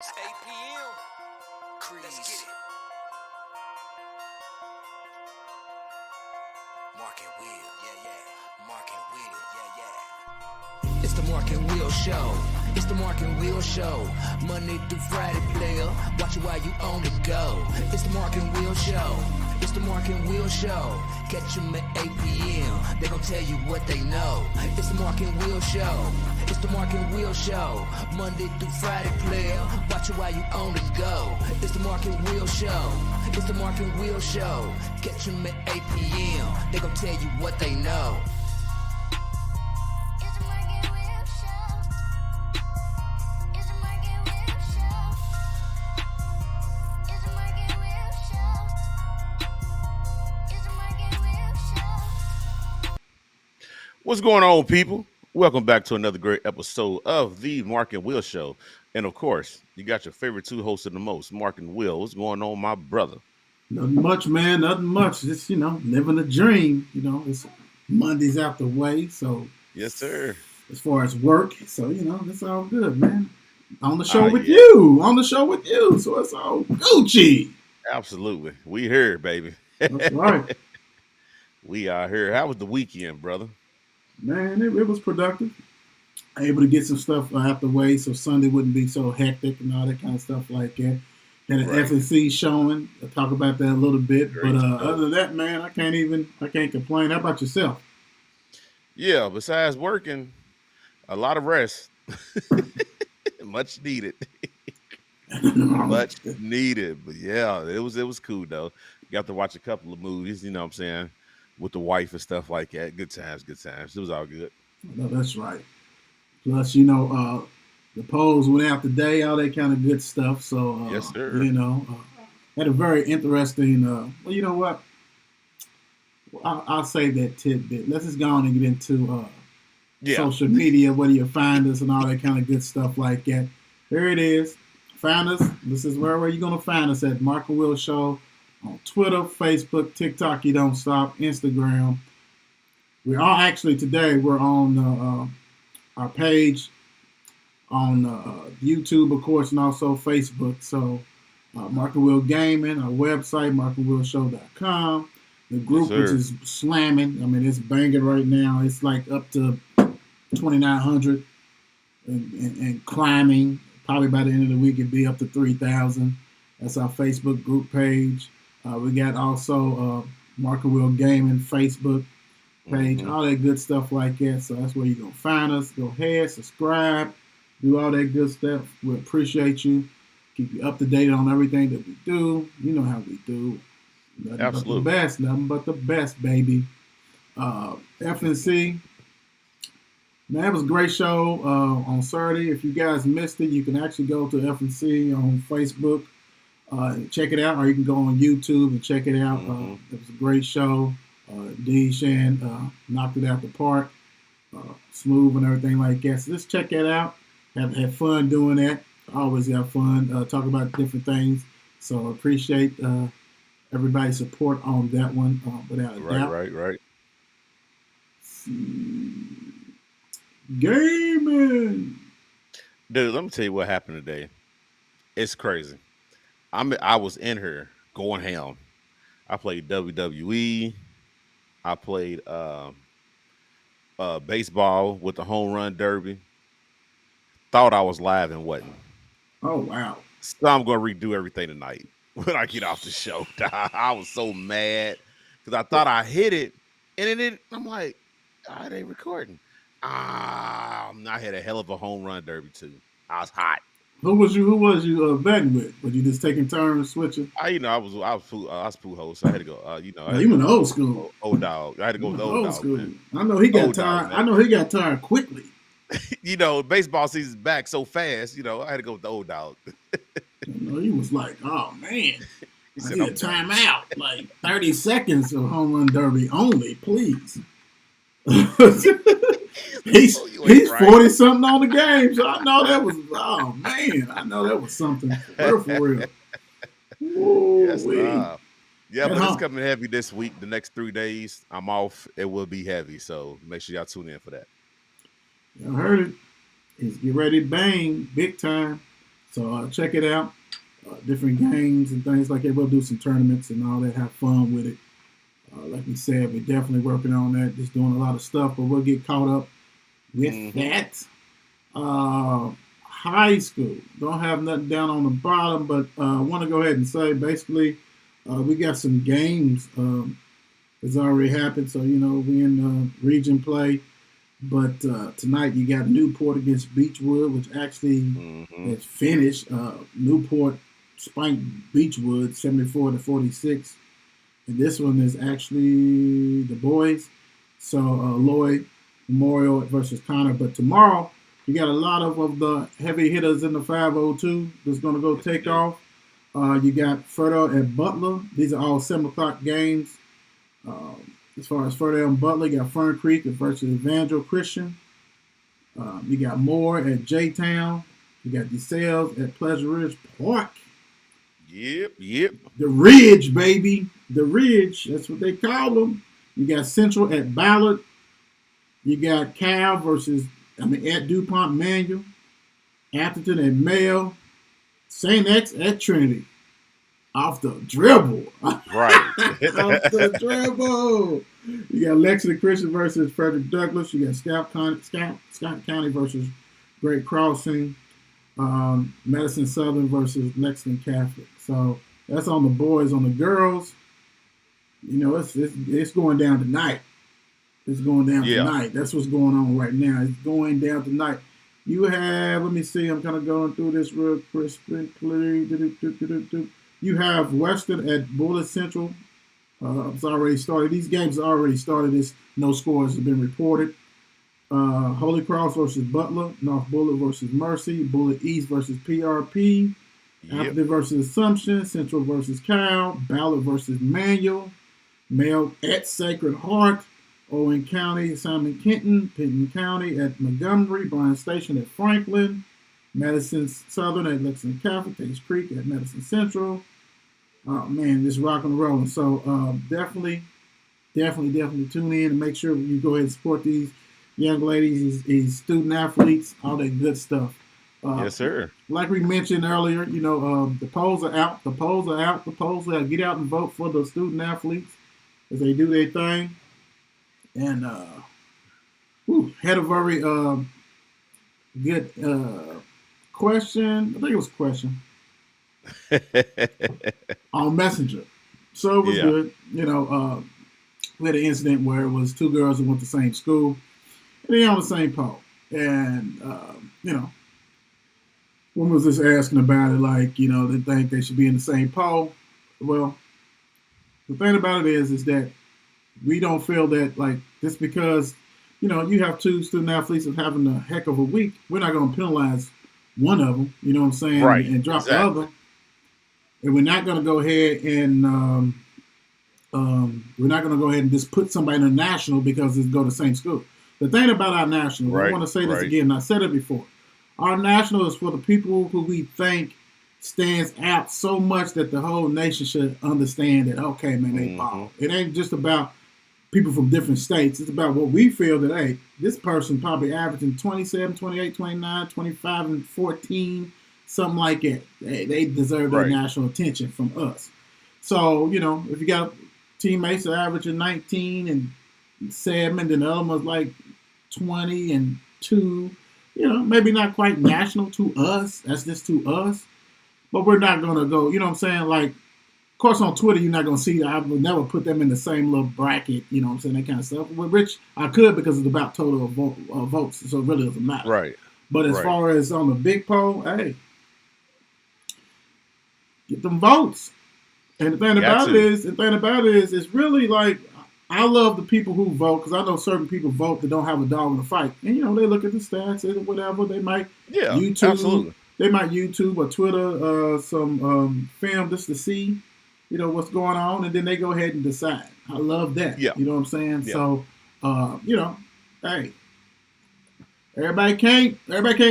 It's 8 p.m. Let's get it. Mark and Will, yeah. Mark and Will, yeah. It's the Mark and Will Show. It's the Mark and Will Show. Monday through Friday, player. Watch it while you on the go. It's the Mark and Will Show. It's the Mark and Will Show. Catch them at 8 p.m. They gon' tell you what they know. It's the Mark and Will Show. It's the Mark and Will Show. Monday through Friday, player. Watch it while you on the go. It's the Mark and Will Show. It's the Mark and Will Show. Catch them at 8 p.m. They gon' tell you what they know. It's a Mark and Will Show. It's a Mark and Will Show. It's a Mark and Will Show. It's a Mark and Will Show. What's going on, people? Welcome back to another great episode of the Mark and Will Show. And of course, you got your favorite two hosts of the most, Mark and Will. What's going on, my brother? Nothing much, man. Nothing much. Just, living a dream. It's Monday's out the way. So, Yes, sir. as far as work, so, it's all good, man. On the show with Yeah. you. On the show with you. So, it's all Gucci. Absolutely. We here, baby. That's right. We are here. How was the weekend, brother? Man, it was productive. Able to get some stuff out the way so Sunday wouldn't be so hectic and all that kind of stuff like that. Had an Right. FNC showing. I'll talk about that a little bit. Great But stuff. other than that, man, I can't complain. How about yourself? Yeah, besides working, a lot of rest. Much needed. Much needed. But yeah, it was cool though. Got to watch a couple of movies, you know what I'm saying, with the wife and stuff like that. Good times, good times. It was all good. No, that's right. Plus, the polls went out today, all that kind of good stuff. So, Yes, sir. had a very interesting. Well, you know what? I'll say that tidbit. Let's just go on and get into Yeah. social media, where you find us, and all that kind of good stuff like that. Here it is. Find us. This is where you're gonna find us at Mark and Will Show on Twitter, Facebook, TikTok. You don't stop. Instagram. We are actually today. We're on our page on YouTube, of course, and also Facebook. So, Mark and Will Gaming, our website, markandwillshow.com. The group, Yes, which sir. is slamming. I mean, it's banging right now. It's like up to 2,900 and climbing. Probably by the end of the week, it'd be up to 3,000. That's our Facebook group page. We got also Mark and Will Gaming Facebook page, Mhm. all that good stuff like that. So that's where you're going to find us. Go ahead, subscribe, do all that good stuff. We appreciate you. Keep you up to date on everything that we do. You know how we do. Nothing Absolutely. but the best. Nothing but the best, baby. FNC. Man, that was a great show on Saturday. If you guys missed it, you can actually go to FNC on Facebook and check it out, or you can go on YouTube and check it out. Mhm. It was a great show. D. Shan knocked it out the park, smooth and everything like that. So just check that out. Have fun doing that. Always have fun. Talk about different things. So appreciate everybody's support on that one, without a doubt. Right. Gaming. Dude, let me tell you what happened today. It's crazy. I was in here going ham. I played WWE. I played baseball with the home run derby. Thought I was live and wasn't. Oh wow. So I'm gonna redo everything tonight when I get off the show. I was so mad because I thought I hit it, and then I'm like, oh, it ain't recording. I had a hell of a home run derby too. I was hot. Who was you betting with? Were you just taking turns switching? I was pool host. So I had to go. I No, had you to went go old school. old dog. I had to go with the old Old dog. school. Man. I know he got Old dog, tired. man. I know he got tired quickly. Baseball season's back so fast. I had to go with the old dog. He was like, "Oh man, He I said, need a "I'm done." timeout. Like 30 seconds of home run derby only, please." he's Oh, you ain't he's right. 40 something on the game, so I know that was I know that was something for real. Yes, Ooh-wee. yeah, At but it's home. coming heavy this week. The next 3 days, I'm off. It will be heavy, so make sure y'all tune in for that. Y'all heard it. He's get ready to bang big time. So check it out. Different games and things like that. We'll do some tournaments and all that. Have fun with it. Like we said, we're definitely working on that. Just doing a lot of stuff, but we'll get caught up with that. High school. Don't have nothing down on the bottom, but I want to go ahead and say basically we got some games that's already happened. So, we in region play. But tonight you got Newport against Beechwood, which actually is finished. Newport spanked Beechwood 74-46. And this one is actually the boys. So Lloyd Memorial versus Connor. But tomorrow you got a lot of the heavy hitters in the 502 that's going to go take off. You got Fertile at Butler. These are all 7 o'clock games. As far as Fertile and Butler, you got Fern Creek versus Evangel Christian. You got Moore at J-Town. You got DeSales at Pleasure Ridge Park. Yep. The Ridge, baby. The Ridge. That's what they call them. You got Central at Ballard. You got Cal at DuPont Manual. Atherton at Mayo. St. X at Trinity. Off the dribble. Right. Off the dribble. You got Lexington Christian versus Frederick Douglass. You got Scott County versus Great Crossing. Madison Southern versus Lexington Catholic. So that's on the boys. On the girls, it's going down tonight. It's going down tonight. That's what's going on right now. It's going down tonight. You have, let me see, I'm kind of going through this real crisply. You have Western at Bullitt Central. It's already started. These games already started. No scores have been reported. Holy Cross versus Butler. North Bullitt versus Mercy. Bullitt East versus PRP. Atherton versus Assumption. Central versus Cal. Ballard versus Manual. Mayo at Sacred Heart. Owen County, Simon Kenton. Pinton County at Montgomery. Bryan Station at Franklin. Madison Southern at Lexington Catholic. Tates Creek at Madison Central. Oh man, just rock and rolling. So definitely tune in and make sure you go ahead and support these young ladies, these student athletes, all that good stuff. Yes, sir. Like we mentioned earlier, the polls are out. The polls are out. Get out and vote for the student athletes as they do their thing. And had a very good question. I think it was a question on Messenger. So it was good. We had an incident where it was 2 girls who went to the same school. And they on the same pole. And, one was just asking about it, like, they think they should be in the same pole. Well, the thing about it is that we don't feel that, like, just because, you have 2 student athletes of having a heck of a week, we're not going to penalize one of them, you know what I'm saying, right, and drop the other. And we're not going to go ahead and just put somebody in a national because they go to the same school. The thing about our national, I want to say this again, and I said it before, our national is for the people who we think stands out so much that the whole nation should understand that, okay, man, they ball. It ain't just about people from different states. It's about what we feel that, hey, this person probably averaging 27, 28, 29, 25, and 14, something like that. They deserve their national attention from us. So, if you got teammates that are averaging 19 and 7, then the other one's like 20 and 2, maybe not quite national to us. That's just to us. But we're not going to go, you know what I'm saying? Like, of course, on Twitter, you're not going to see that. I would never put them in the same little bracket, you know what I'm saying, that kind of stuff. With Rich, I could because it's about total votes, so it really doesn't matter. Right. But as far as on the big poll, hey, get them votes. And the thing about it is, it's really like, I love the people who vote because I know certain people vote that don't have a dog in the fight. And, they look at the stats and whatever. They might YouTube. Absolutely. They might YouTube or Twitter some film just to see, what's going on. And then they go ahead and decide. I love that. Yeah. You know what I'm saying? Yeah. So, hey, everybody can't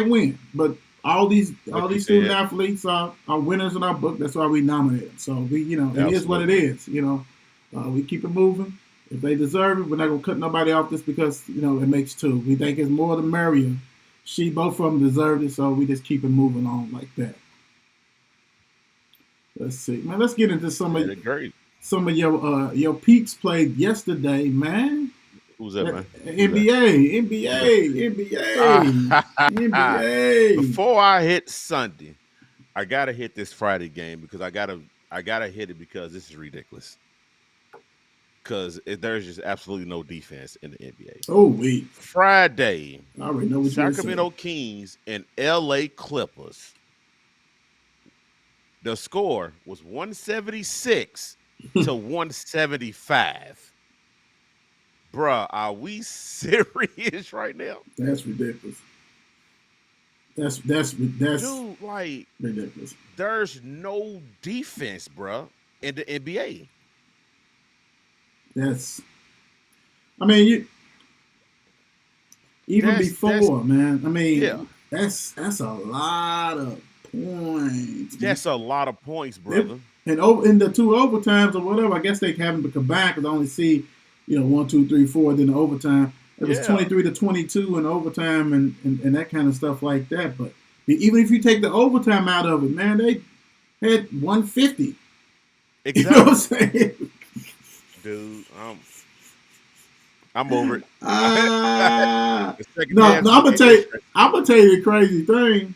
win. But all these student athletes are winners in our book. That's why we nominate them. So, it is what it is. We keep it moving. If they deserve it, we're not going to cut nobody off just because, it makes 2. We think it's more the merrier. Both of them deserved it, so we just keep it moving on like that. Let's see, man. Let's get into Yeah, they're great. some of your peaks played yesterday, man. Who's that, man? Who's that? NBA, NBA, NBA, NBA. Before I hit Sunday, I gotta hit this Friday game because I gotta hit it because this is ridiculous. Because there's just absolutely no defense in the NBA. Oh wait, Friday, I already know what you're Sacramento Kings and LA Clippers. The score was 176 to 175. Bruh, are we serious right now? That's ridiculous. That's Dude, like, ridiculous. there's no defense, bruh, in the NBA. That's. I mean, even That's- before, man. I mean, Yeah. that's a lot of points. That's a lot of points, brother. And in the two overtimes or whatever, I guess they have them combined because I only see, 1, 2, 3, 4, then the overtime. It was Yeah. 23 to 22 in overtime and that kind of stuff like that. But even if you take the overtime out of it, man, they had 150. You know what I'm Exactly. saying? Dude, I'm over it. Ah. The second No, half, I'm gonna tell you the crazy thing.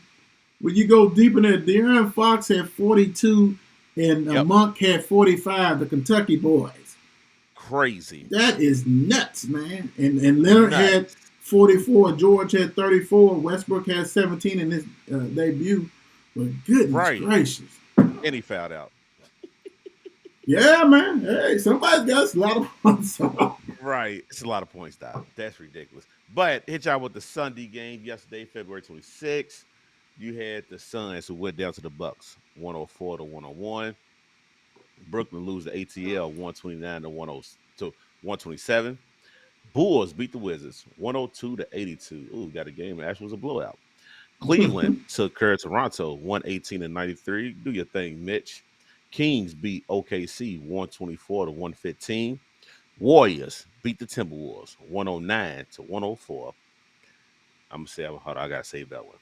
When you go deep in there, De'Aaron Fox had 42 and Yep. Monk had 45. The Kentucky boys. Crazy. That is nuts, man. And Leonard Nuts. had 44. George had 34. Westbrook had 17 in his debut. But goodness Right. gracious. And he fouled out. Yeah, man. Hey, somebody's got a lot of fun. Right. It's a lot of points, Doc. That's ridiculous. But hit y'all with the Sunday game yesterday, February 26th. You had the Suns who went down to the Bucks, 104 to 101. Brooklyn lose to ATL 129 to 127. Bulls beat the Wizards 102 to 82. Ooh, got a game that actually was a blowout. Cleveland took care of Toronto 118 to 93. Do your thing, Mitch. Kings beat OKC 124 to 115. Warriors beat the Timberwolves 109 to 104. I'm gonna say, hold on, I gotta save that one.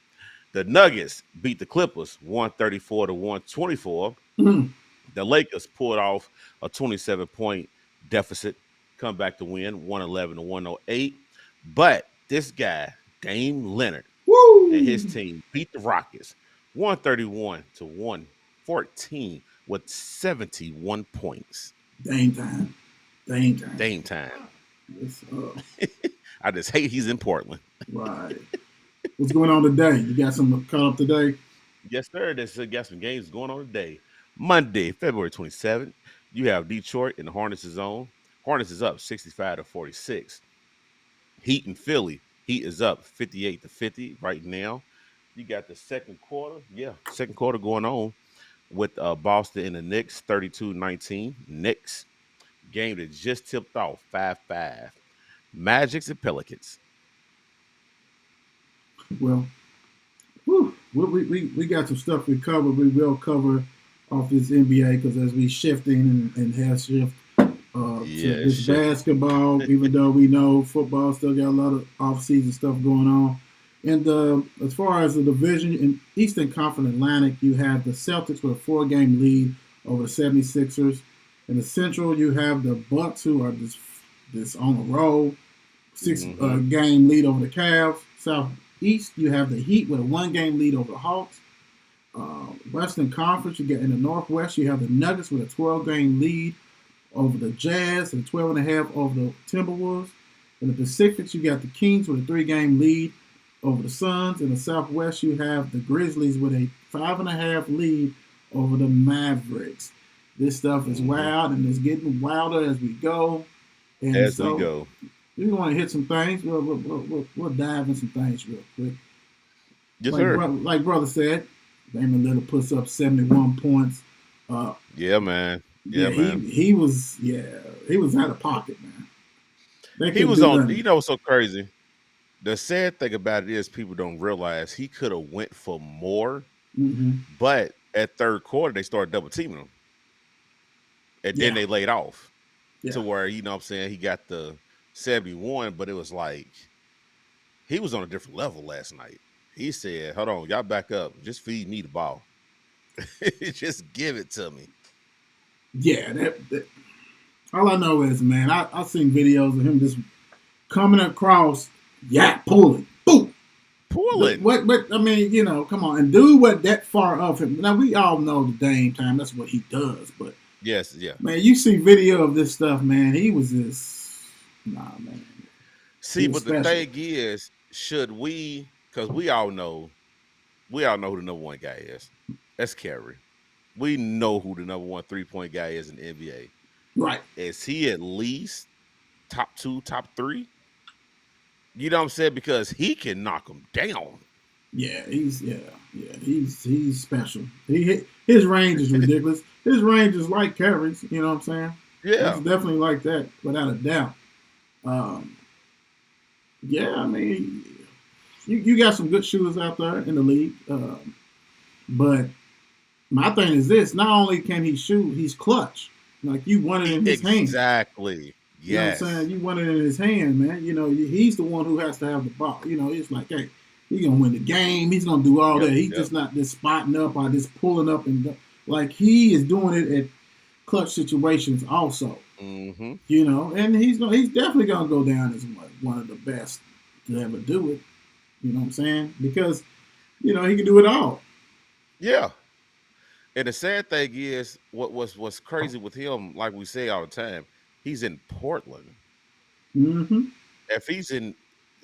The Nuggets beat the Clippers 134 to 124. The Lakers pulled off a 27-point deficit, come back to win 111 to 108. But this guy, Dame Leonard, Woo! and his team beat the Rockets 131 to 114 with 71 points. Dame time. Dame time. Dame time. It's, I just hate he's in Portland. right. What's going on today? You got some caught up today? Yes, sir. There's got some games going on today. Monday, February 27th, you have Detroit in the Hornets' zone. Hornets is up 65 to 46. Heat in Philly. Heat is up 58 to 50 right now. You got the second quarter. Yeah, second quarter going on with Boston and the Knicks, 32-19. Knicks game that just tipped off 5-5. Magics and Pelicans. Well, we got some stuff we covered. We will cover off this NBA because as we shifting and have shift to this shift. basketball, even though we know football still got a lot of off-season stuff going on. And as far as the division in Eastern Conference Atlantic, you have the Celtics with a 4-game lead over the 76ers. In the Central, you have the Bucks who are just on a roll, 6-game lead over the Cavs. Southeast, you have the Heat with a 1-game lead over the Hawks. Western Conference, you get in the Northwest, you have the Nuggets with a 12-game lead over the Jazz and 12.5 over the Timberwolves. In the Pacific, you got the Kings with a 3-game lead over the Suns. In the Southwest, you have the Grizzlies with a 5.5 lead over the Mavericks. This stuff is wild, and it's getting wilder as we go. And As we go. We want to hit some things. We'll dive in some things real quick. Yes, like, sir. Like brother said, Damian Lillard puts up 71 points. Yeah, man. Yeah, man. He was out of pocket, man. He was on. You know what's so crazy? The sad thing about it is people don't realize he could have went for more, but at third quarter they started double teaming him, and then they laid off to where you know what I'm saying he got the 71, but it was like he was on a different level last night. He said, "Hold on, y'all back up. Just feed me the ball." Just give it to me. Yeah, that all I know is, man, I seen videos of him just coming across, pulling, boom. Pulling. What? I mean, come on, and do what that far of him. Now we all know the Dame time. That's what he does. But Yes, yeah. man, you see video of this stuff, man. He was just man. See, was but the special. thing is, should we? Because we all know who the number one guy is. That's Curry. We know who the number one 3-point guy is in the NBA. Right. Is he at least top 2, top 3? You know what I'm saying? Because he can knock them down. Yeah, he's special. His range is ridiculous. His range is like Curry's. You know what I'm saying? Yeah. It's definitely like that, without a doubt. Yeah, I mean, you got some good shooters out there in the league, but my thing is this: not only can he shoot, he's clutch. Like you want it in his hand. Exactly. You know what I'm Yes. saying? You want it in his hand, man. He's the one who has to have the ball. It's like, hey, he's gonna win the game. He's gonna do all that. He's just not just spotting up or just pulling up and like he is doing it at clutch situations also. Mm-hmm. And he's definitely gonna go down as one of the best to ever do it. You know what I'm saying? Because he can do it all. Yeah. And the sad thing is, what's crazy with him, like we say all the time, he's in Portland. Mm-hmm. If he's in,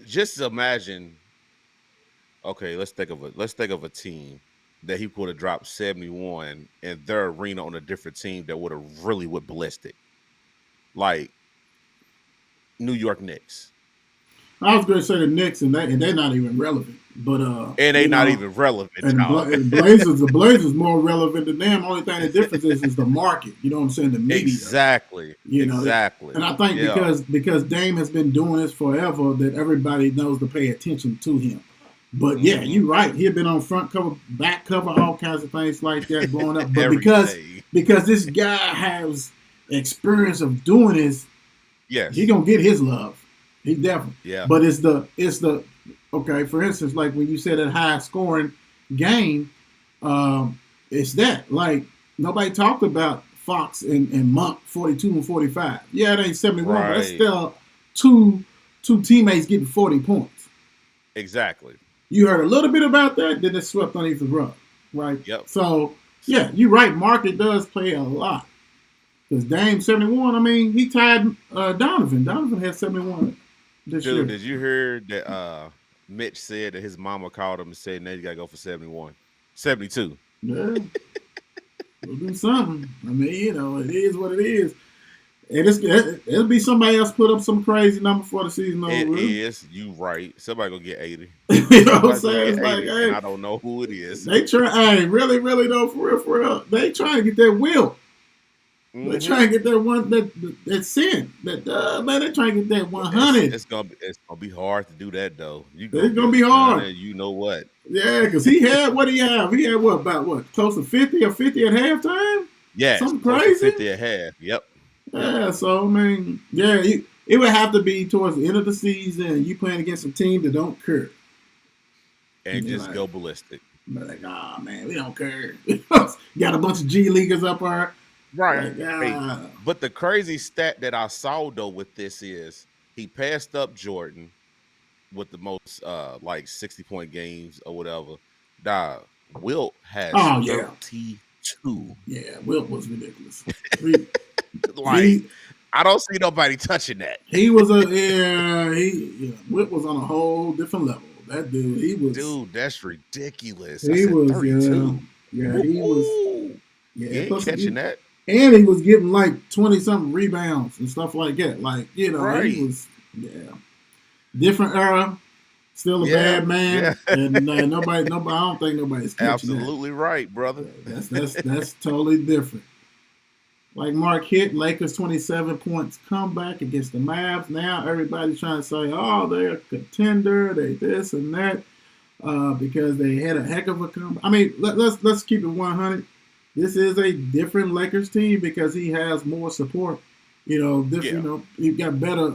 just imagine. Okay, let's think of a team that he could have dropped 71 in their arena on a different team that would have really went ballistic, like New York Knicks. I was going to say the Knicks, and they're not even relevant. But And they not even relevant. And y'all. the Blazers more relevant than them. Only thing the difference is the market. You know what I'm saying? The media. Exactly. Exactly. And I think because Dame has been doing this forever, that everybody knows to pay attention to him. But yeah, you're right. He had been on front cover, back cover, all kinds of things like that blowing up. But because this guy has experience of doing this, yes, he gonna get his love. He definitely. Yeah. But it's the okay. For instance, like when you said that high scoring game, it's that like nobody talked about Fox and Monk 42 and 45. Yeah, it ain't 71, but that's still two teammates getting 40 points. Exactly. You heard a little bit about that, then it's swept underneath the rug, right? Yep. So yeah, you're right. Market does play a lot because Dame 71. I mean, he tied Donovan. Donovan had 71. This year. Dude, did you hear that Mitch said that his mama called him and said, now you got to go for 71. 72. Yeah. We'll do something. I mean, it is what it is. And it'll be somebody else put up some crazy number for the season over. It is. You right. Somebody going to get 80. You know what I'm saying? It's like, hey, I don't know who it is. they try, really, really though, for real. They trying to get that will. Mm-hmm. They trying to get that one that sin. That man, they trying to get that 100. It's gonna be hard to do that though. It's gonna be hard. You know what? Yeah, because he had what he had. He had what close to 50 or 50 at halftime. Yeah, something crazy. 50 at half. Yep. Yeah, so I mean, yeah, it would have to be towards the end of the season. You playing against a team that don't care and just go ballistic. But like, man, we don't care. Got a bunch of G leaguers up there. Right. Like, But the crazy stat that I saw though with this is he passed up Jordan with the most like 60-point games or whatever. Wilt has 32. Yeah, Wilt was ridiculous. I don't see nobody touching that. He was Wilt was on a whole different level. That dude, that's ridiculous. He was 32. Yeah, he was. Yeah, he ain't catching that. And he was getting like 20-something rebounds and stuff like that. Like, he was, different era, still a bad man. Yeah. And nobody, I don't think nobody's catching absolutely that. Right, brother. That's totally different. Like Mark hit, Lakers 27 points comeback against the Mavs. Now everybody's trying to say, oh, they're a contender, they this and that, because they had a heck of a comeback. I mean, let's keep it 100. This is a different Lakers team because he has more support. He got better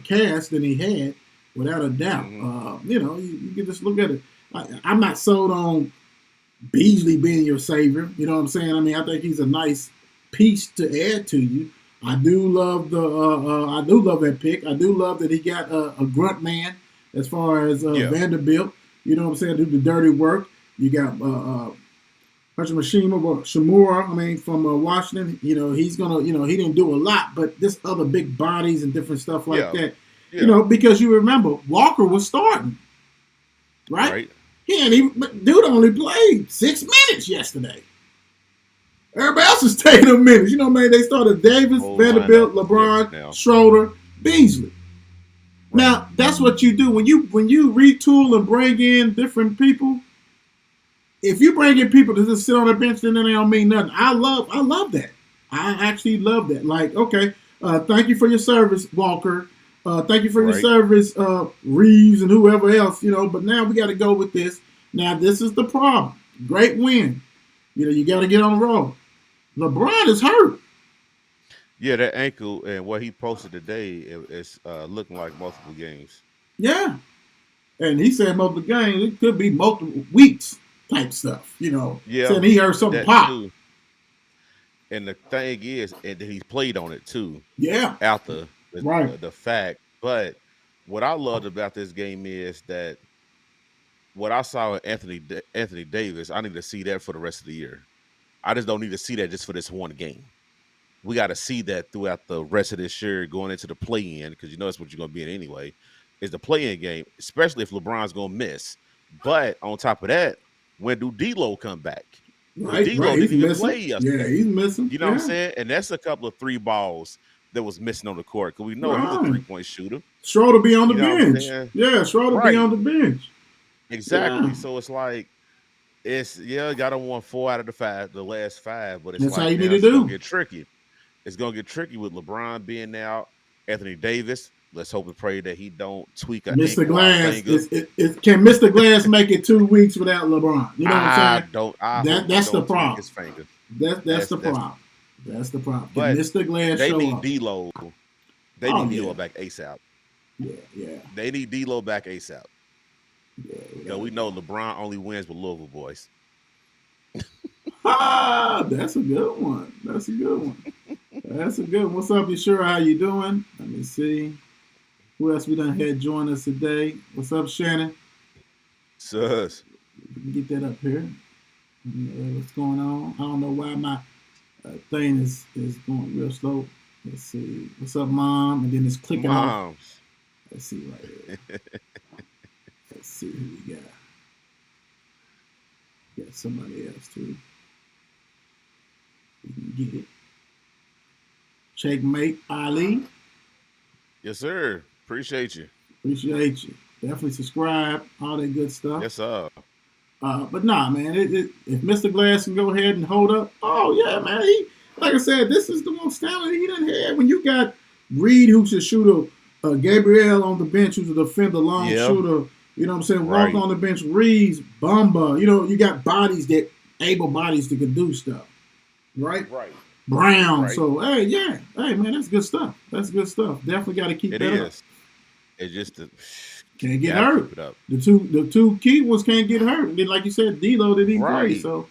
cast than he had, without a doubt. Mm-hmm. You can just look at it. I'm not sold on Beasley being your savior. You know what I'm saying? I mean, I think he's a nice piece to add to you. I do love I do love that pick. I do love that he got a grunt man as far as Yeah. Vanderbilt. You know what I'm saying? Do the dirty work. You got Shimura, I mean, from Washington. You know, he's gonna. You know, he didn't do a lot, but this other big bodies and different stuff like Yeah. that. Yeah. You know, because you remember Walker was starting, right? Right. He ain't even. But dude only played 6 minutes yesterday. Everybody else is taking them minutes. You know, man, they started Davis, Whole Vanderbilt, lineup is LeBron, different now. Schroeder, Beasley. Now, that's what you do when you retool and bring in different people. If you bring in people to just sit on the bench, then they don't mean nothing. I love that. I actually love that. Like, okay, thank you for your service, Walker. Thank you for your Right. service, Reeves and whoever else. You know, but now we got to go with this. Now, this is the problem. Great win. You know, you got to get on the road. LeBron is hurt. Yeah, that ankle and what he posted today is looking like multiple games. Yeah. And he said multiple games. It could be multiple weeks type stuff. You know, Yeah, saying he heard something that pop. too. And the thing is, and he's played on it too Yeah. after Right. the fact. But what I loved about this game is that what I saw in Anthony Davis, I need to see that for the rest of the year. I just don't need to see that just for this one game. We got to see that throughout the rest of this year, going into the play-in, because you know that's what you're going to be in anyway. Is the play-in game, especially if LeBron's going to miss. But on top of that, when do D'Lo come back? Right. D'Lo Right. He's didn't even missing. play yesterday. Yeah, he's missing. You know what I'm Yeah. saying? And that's a couple of 3 balls that was missing on the court because we know he's a Right. 3-point shooter. Schroeder be on the You know what I'm bench. saying? Yeah, Schroeder be Right. on the bench. Exactly. Yeah. So it's like, got him won 4 out of the last 5, but it's That's like how you now need to it's gonna do. get tricky. It's gonna get tricky with LeBron being out, Anthony Davis. Let's hope and pray that he don't tweak a Mr. ankle or Glass, finger. can Mr. Glass make it 2 weeks without LeBron? You know what I'm saying? I That- hope that's he the don't tweak problem. his finger. That's the problem. That's the problem. Can But Mr. Glass They show need up? D'Lo. They Oh, need yeah. D'Lo back ASAP. Yeah. They need D'Lo back ASAP. Yeah. Because we know LeBron only wins with Louisville boys. Ah, that's a good one. That's a good one. That's a good one. What's up, you sure? How you doing? Let me see. Who else we done had join us today? What's up, Shannon? Sus. We can get that up here. What's going on? I don't know why my thing is going real slow. Let's see. What's up, Mom? And then it's clicking off. Moms. Let's see right here. Let's see who we got. Got somebody else too. We can get it. Checkmate Ali. Yes, sir. Appreciate you. Appreciate you. Definitely subscribe. All that good stuff. Yes, sir. But nah, man. If Mr. Glass can go ahead and hold up, oh yeah, man. He, like I said, this is the most talent he done had. When you got Reed, who's a shooter, Gabriel on the bench, who's a defender, long Yeah. shooter. You know what I'm saying? Right. Walk on the bench, Reeves, Bamba. You know, you got bodies able bodies that can do stuff, right? Right. Brown. Right. So hey, man, that's good stuff. That's good stuff. Definitely got to keep It that up. is. It's just the Can't get gotta hurt. keep it up. The two key ones can't get hurt. And then, like you said, D'Lo didn't play. Right. So,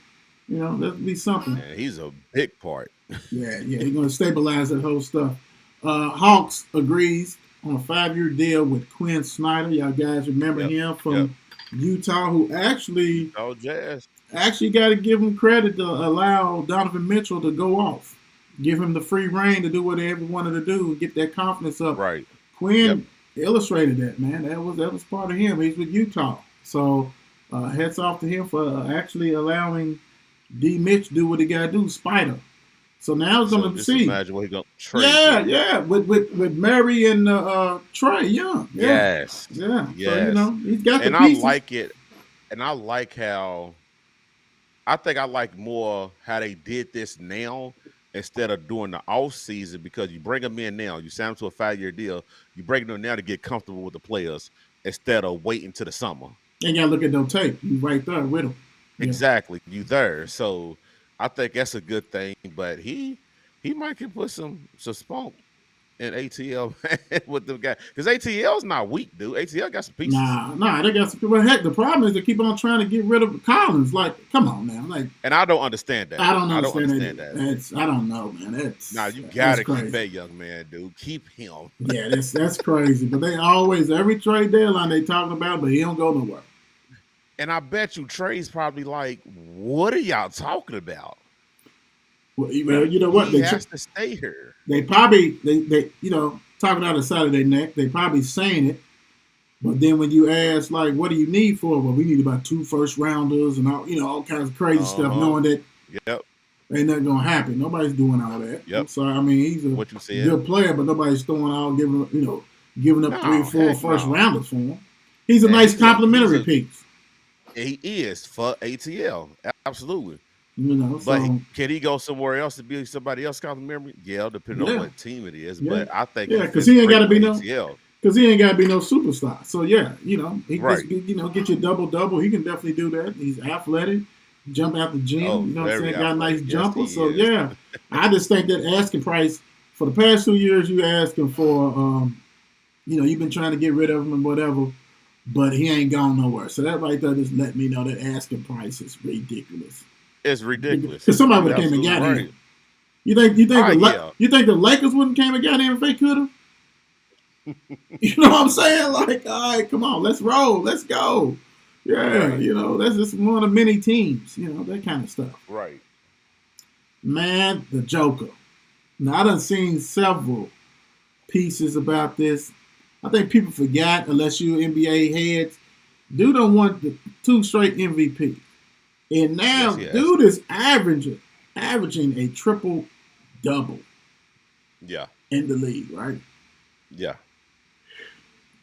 you know, that'd be something. Man, he's a big part. Yeah, he's going to stabilize that whole stuff. Hawks agrees on a 5-year deal with Quinn Snyder. Y'all guys remember Yep, him from Utah, who actually Oh, Jazz. got to give him credit to allow Donovan Mitchell to go off. Give him the free reign to do whatever he wanted to do, get that confidence up. Right. Quinn illustrated that, man. That was part of him. He's with Utah. So hats off to him for actually allowing D. Mitch do what he got to do, Spider. So now it's So going to just see. imagine what he's going to trade. Yeah, with Mary and Trey Young. Yeah. Yes. Yeah. So, Yes. you know, he's got And the I pieces. like it. And I like how I think I like more how they did this now instead of doing the off season, because you bring them in now, you sign them to a 5-year deal, you bring them now to get comfortable with the players instead of waiting to the summer. And you got to look at no tape. You right there with him. Yeah. Exactly. You there. So I think that's a good thing. But he might can put some spunk in ATL, man, with them guys. Because ATL's not weak, dude. ATL got some pieces. Nah, they got some. But heck, the problem is they keep on trying to get rid of Collins. Like, come on now, like And I don't understand that. I don't I don't understand understand that. that. I don't know, man. That's Now you that's gotta keep crazy. that young man, dude. Keep him. Yeah, that's crazy. But they always every trade deadline they talking about, but he don't go nowhere. And I bet you Trey's probably like, what are y'all talking about? Well, you know what? He has to stay here. They probably they talking out of the side of their neck. They probably saying it, but then when you ask like, what do you need for? Well, we need about 2 first rounders and all kinds of crazy stuff, knowing that Yep. ain't nothing gonna happen. Nobody's doing all that. Yep. So I mean, he's a What you said. good player, but nobody's giving up No, 3 or 4 heck first no. rounders for him. He's a And nice he's a- complimentary he's a- piece. He is for ATL. Absolutely. So But can he go somewhere else to be somebody else complimentary? Yeah, depending Yeah. on what team it is. Yeah. But I think Yeah, he 'cause fits he ain't great gotta be with no- ATL. because he ain't got to be no superstar. So yeah, he Right. just get you double. He can definitely do that. He's athletic, jump out the gym. Oh, You know what I'm very saying? Got a nice athletic. Yes, jumper. he So is. yeah, I just think that asking price for the past 2 years, you asking for, you've been trying to get rid of him and whatever, but he ain't gone nowhere. So that right there just let me know that asking price is ridiculous. It's ridiculous. Because somebody You're would have came and got absolutely him. You think yeah. you think the Lakers wouldn't came and got him if they could have? You know what I'm saying? Like, all right, come on, let's roll, let's go. Yeah, Right. that's just one of many teams. That kind of stuff. Right. Man, the Joker. Now I done seen several pieces about this. I think people forgot, unless you NBA heads, dude don't want the 2 straight MVP. And now Yes, he has. dude is averaging a triple double Yeah. in the league, right? Yeah.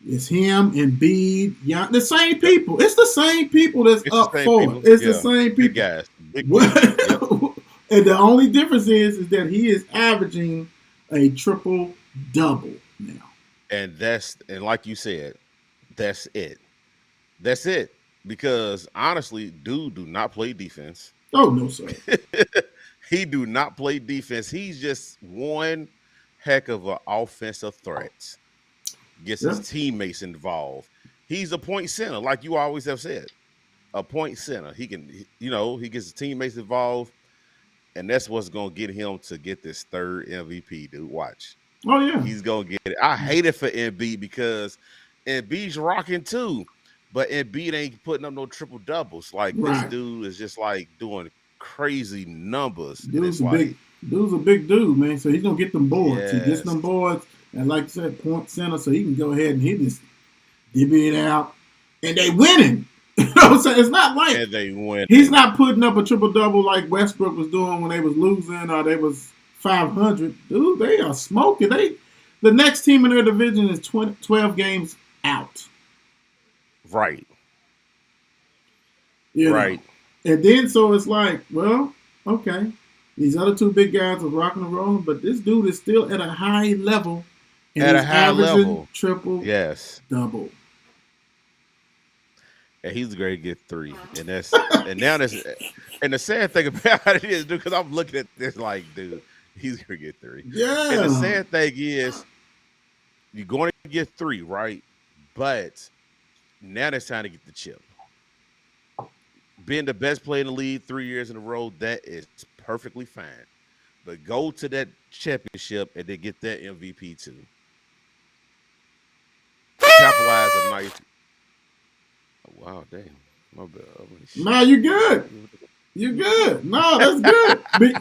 It's him and Embiid, the same people. It's the same people that's It's the up same for people. it. It's the Yeah. same Big people. guys. Big What- guys. Yep. And the only difference is that he is averaging a triple double now. And like you said, that's it. That's it. Because honestly, dude do not play defense. Oh no, sir. He do not play defense. He's just one heck of an offensive threat. Gets Yeah. his teammates involved. He's a point center, like you always have said. A point center. He gets his teammates involved, and that's what's gonna get him to get this 3rd MVP, dude. Watch. Oh yeah. He's gonna get it. I hate it for Embiid because Embiid's rocking too, but Embiid ain't putting up no triple doubles. Like Right. this dude is just like doing crazy numbers. And Dude's it's a like, big dude, man. So he's gonna get them boards. He gets Yes. them boards, and like I said, point center, so he can go ahead and hit this, divvy it out, and they winning. You know what I'm saying? It's not like and they win. he's not putting up a triple double like Westbrook was doing when they was losing or they was 500. Dude, they are smoking. The next team in their division is 12 games out. Right. You know? Right. And then so it's like, well, okay, these other 2 big guys are rocking and rolling, but this dude is still at a high level. And At a he's high averaging level. triple Yes. double. And he's going to get 3. And that's and now that's and the sad thing about it is, dude, because I'm looking at this like, dude, he's going to get 3. Yeah. And the sad thing is, you're going to get 3, right? But now it's time to get the chip. Being the best player in the league 3 years in a row, that is perfectly fine. But go to that championship and then get that MVP too. Capitalize a nice. Oh, wow, damn. My bad. Holy shit. No, you good. You good. No, that's good.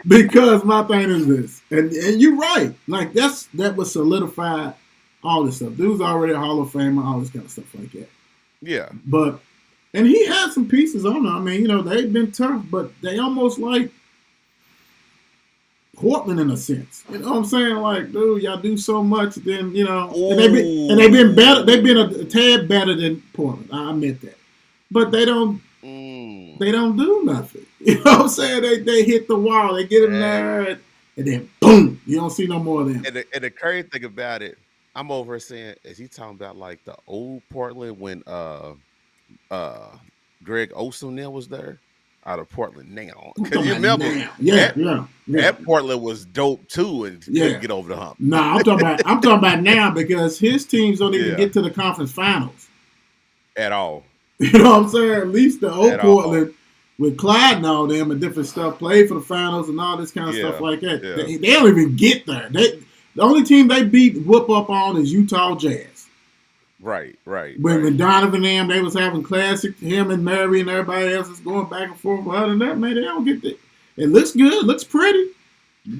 Because my thing is this, and you're right. Like that was solidified all this stuff. Dude's already a Hall of Famer, all this kind of stuff like that. Yeah. And he had some pieces on them. I mean, they've been tough, but they almost like Portland in a sense. You know what I'm saying? Like, dude, y'all do so much, then and they've been better. They've been a tad better than Portland. I admit that, but they don't do nothing. You know what I'm saying? They hit the wall. They get in there, and then boom, you don't see no more of them. And the crazy thing about it, I'm over here saying, is he talking about like the old Portland when Greg Osterman was there? out of Portland now. I'm Because talking you about remember now. Yeah, yeah. that Portland was dope too and Yeah. couldn't get over the hump. No, I'm talking about now because his teams don't even Yeah. get to the conference finals. At all. You know what I'm saying? At least the old At all. Portland with Clyde and all them and different stuff, played for the finals and all this kind of Yeah, stuff like that. yeah. They don't even get there. The only team they whoop up on is Utah Jazz. Right. When Donovan and them, they was having classic, him and Mary and everybody else is going back and forth. But other than that, man, they don't get it. It looks good. It looks pretty.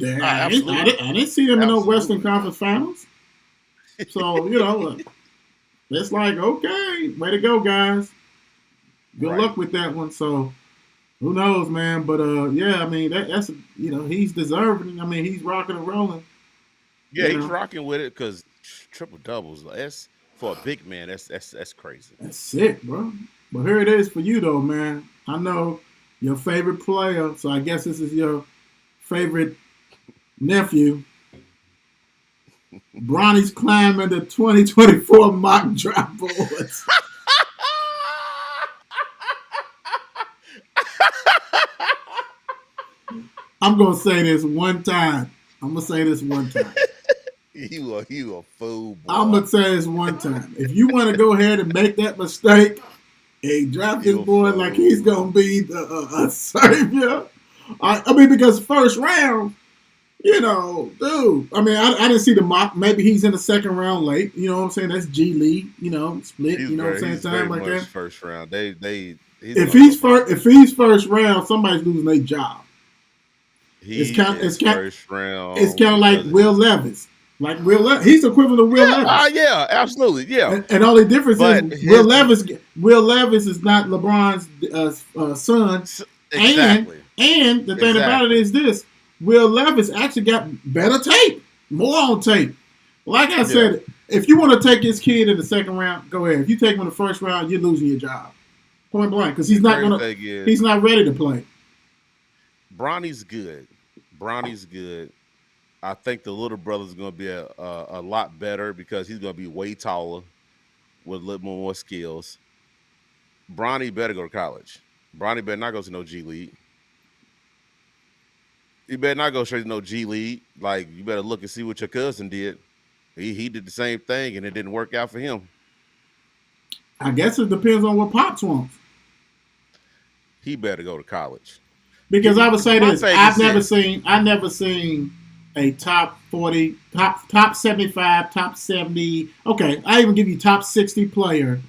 I didn't see them in no Western Conference Finals. So, it's like, okay, way to go, guys. Good Right. luck with that one. So, who knows, man? But, yeah, I mean, that's he's deserving. I mean, he's rocking and rolling. Yeah, You he's know. rocking with it because triple doubles. That's for a big man. That's crazy. That's sick, bro. But here it is for you, though, man. I know your favorite player, so I guess this is your favorite nephew. Bronny's climbing the 2024 mock draft boards. I'm gonna say this one time. You a fool, boy. I'm gonna say this one time. If you want to go ahead and make that mistake and draft this You a boy fool. like he's gonna be a savior, I mean, because first round, dude. I mean, I didn't see the mock. Maybe he's in the second round late. You know what I'm saying? That's G League. Split. He's you know what I'm saying? he's Time very like much that. first round. If If he's first round, somebody's losing their job. it's first round. It's kind of like because Will Levis. He's equivalent of Will Levis. yeah, absolutely, yeah. And all the difference But is Will Levis is not LeBron's son. Exactly. And the thing about it is this: Will Levis actually got better tape, more on tape. Like I said, if you want to take this kid in the second round, go ahead. If you take him in the first round, you're losing your job, point blank, because he's not ready to play. Bronny's good. I think the little brother's going to be a lot better because he's going to be way taller with a little more skills. Bronny better go to college. Bronny better not go to no G League. You better not go straight to no G League. Like, you better look and see what your cousin did. He did the same thing, and it didn't work out for him. I guess it depends on what Pops wants. He better go to college. Because I would say My this: thing I've is never seen a top 40, top 75, top 70. Okay, I even give you top 60 player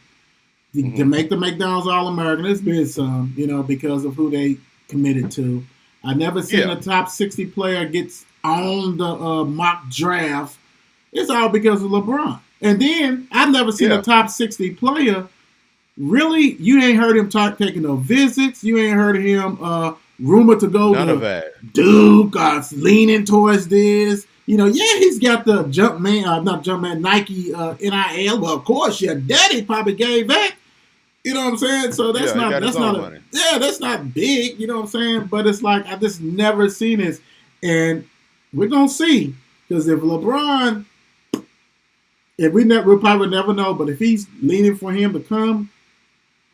to make the McDonald's All-American. There's been some, because of who they committed to. I never seen a top 60 player gets on the mock draft. It's all because of LeBron. And then I've never seen a top 60 player. Really, you ain't heard him taking no visits. You ain't heard of him rumored to go None to of that. Duke, leaning towards this. He's got the Nike NIL. Well, of course, your daddy probably gave that. You know what I'm saying? So that's not big. You know what I'm saying? But it's like I just never seen this, and we're gonna see because if LeBron, we'll probably never know. But if he's leaning for him to come,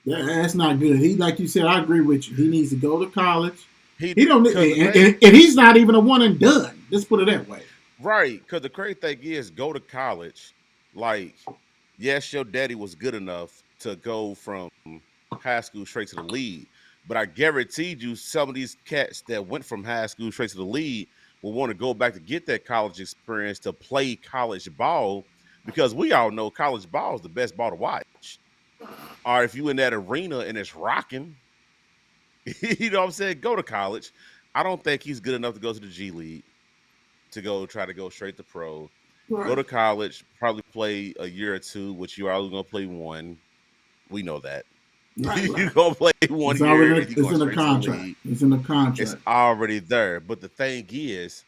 that's not good. He, like you said, I agree with you. He needs to go to college. He don't, and he's not even a one and done. Let's put it that way. Right, because the crazy thing is, go to college. Like, yes, your daddy was good enough to go from high school straight to the league, but I guaranteed you some of these cats that went from high school straight to the league will want to go back to get that college experience to play college ball, because we all know college ball is the best ball to watch. Or if you in that arena and it's rocking, you know what I'm saying? Go to college. I don't think he's good enough to go to the G League to try to go straight to pro. Right. Go to college, probably play a year or two, which you're always going to play one. We know that. Right. You're going to play one year. It's in the contract. It's in the contract. It's already there. But the thing is,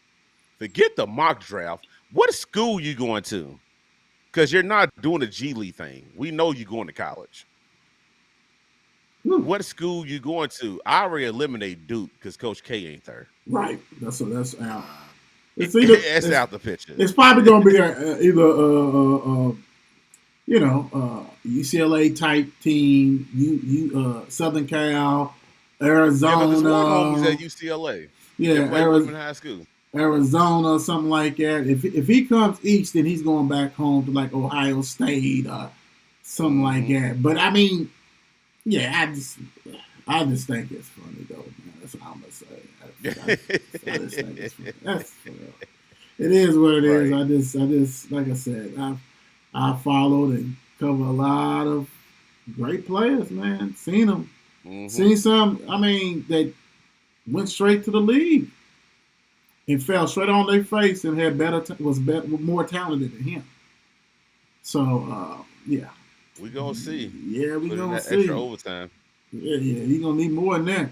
forget the mock draft. What school you going to? Because you're not doing the G League thing. We know you're going to college. What school you going to? I already eliminate Duke because Coach K ain't there. Right. That's out. It's out the picture. It's probably going to be either UCLA type team, Southern Cal, Yeah, because one homie's Arizona, at UCLA. yeah, That played with him in high school. Arizona, something like that. If he comes east, then he's going back home to like Ohio State or something like Mhm. that. But I mean, yeah, I just think it's funny though, man. That's all I'm gonna say. I just think it's funny. That's funny. It is what it is. Right. I just like I said, I followed and covered a lot of great players, man. Seen them, Mhm. seen some. I mean, they went straight to the league and fell straight on their face and had more talented than him. So yeah, We gonna see. yeah, we Put in gonna that see. extra overtime. Yeah, he gonna need more than that.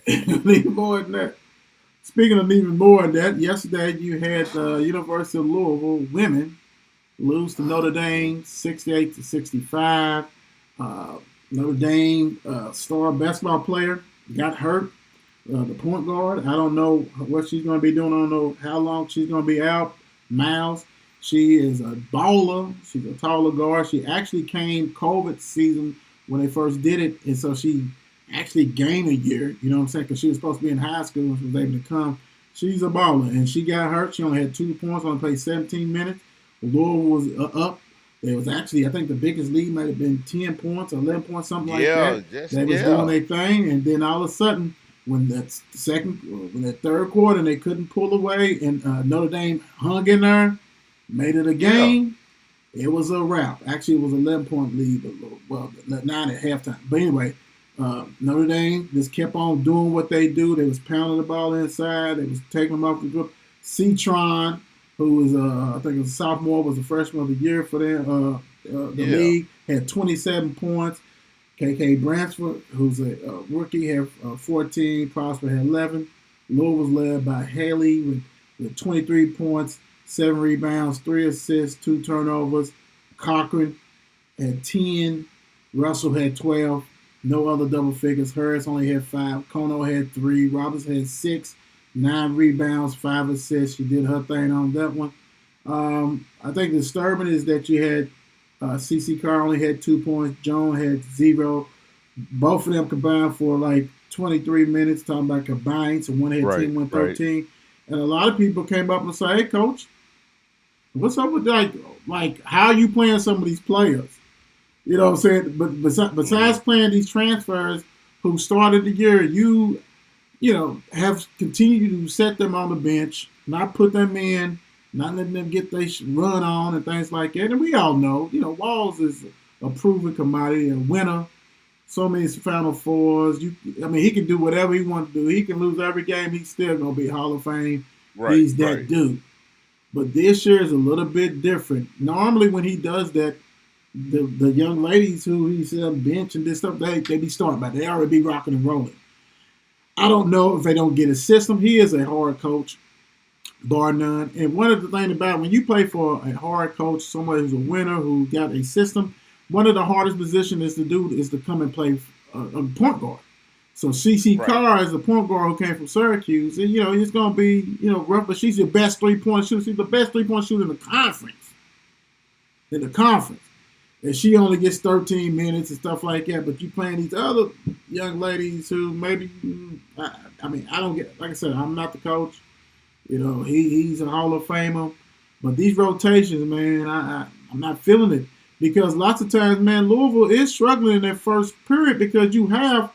He gonna need more than that. Speaking of even more than that, yesterday you had University of Louisville women lose to Notre Dame 68-65. Notre Dame star basketball player got hurt. The point guard, I don't know what she's going to be doing. I don't know how long she's going to be out. Miles, she is a baller. She's a taller guard. She actually came COVID season when they first did it, and so she actually gained a year. You know what I'm saying? Because she was supposed to be in high school and she was able to come. She's a baller, and she got hurt. She only had 2 points. Only played 17 minutes. Louisville was up. There was actually, I think the biggest lead might have been 10 points or 11 points, something like that. They was doing their thing, and then all of a sudden, when that third quarter, and they couldn't pull away, and Notre Dame hung in there, made it a game. It was a wrap. Actually, it was an 11-point lead, well, 9 at halftime. But anyway, Notre Dame just kept on doing what they do. They was pounding the ball inside. They was taking them off the grip. Citron, who was I think it was a sophomore, was the freshman of the year for them. The league had 27 points. KK Bransford, who's a rookie, had 14. Prosper had 11. Louisville was led by Haley with 23 points, 7 rebounds, 3 assists, 2 turnovers. Cochran had 10. Russell had 12. No other double figures. Harris only had 5. Kono had 3. Roberts had 6. 9 rebounds, 5 assists. She did her thing on that one. I think the disturbing is that you had CC Carr only had 2 points. Jones had 0. Both of them combined for like 23 minutes, talking about combined. So one had 10, one 13. And a lot of people came up and said, hey, coach, what's up with like how are you playing some of these players? You know what I'm saying? But besides playing these transfers who started the year, you have continued to set them on the bench, not put them in, not letting them get their run on and things like that. And we all know, Walls is a proven commodity, a winner. So many Final Fours. He can do whatever he wants to do. He can lose every game. He's still going to be Hall of Fame. He's that dude. But this year is a little bit different. Normally when he does that, the young ladies who he's on bench and this stuff, they be starting by. They already be rocking and rolling. I don't know if they don't get his system. He is a hard coach, bar none. And one of the things about when you play for a hard coach, somebody who's a winner, who got a system, one of the hardest positions is to come and play a point guard. So CC Carr is the point guard who came from Syracuse. And, he's going to be, rough, but she's the best three-point shooter. She's the best three-point shooter in the conference. And she only gets 13 minutes and stuff like that. But you playing these other young ladies who maybe, I don't get, like I said, I'm not the coach. He's a Hall of Famer. But these rotations, man, I'm not feeling it. Because lots of times, man, Louisville is struggling in that first period because you have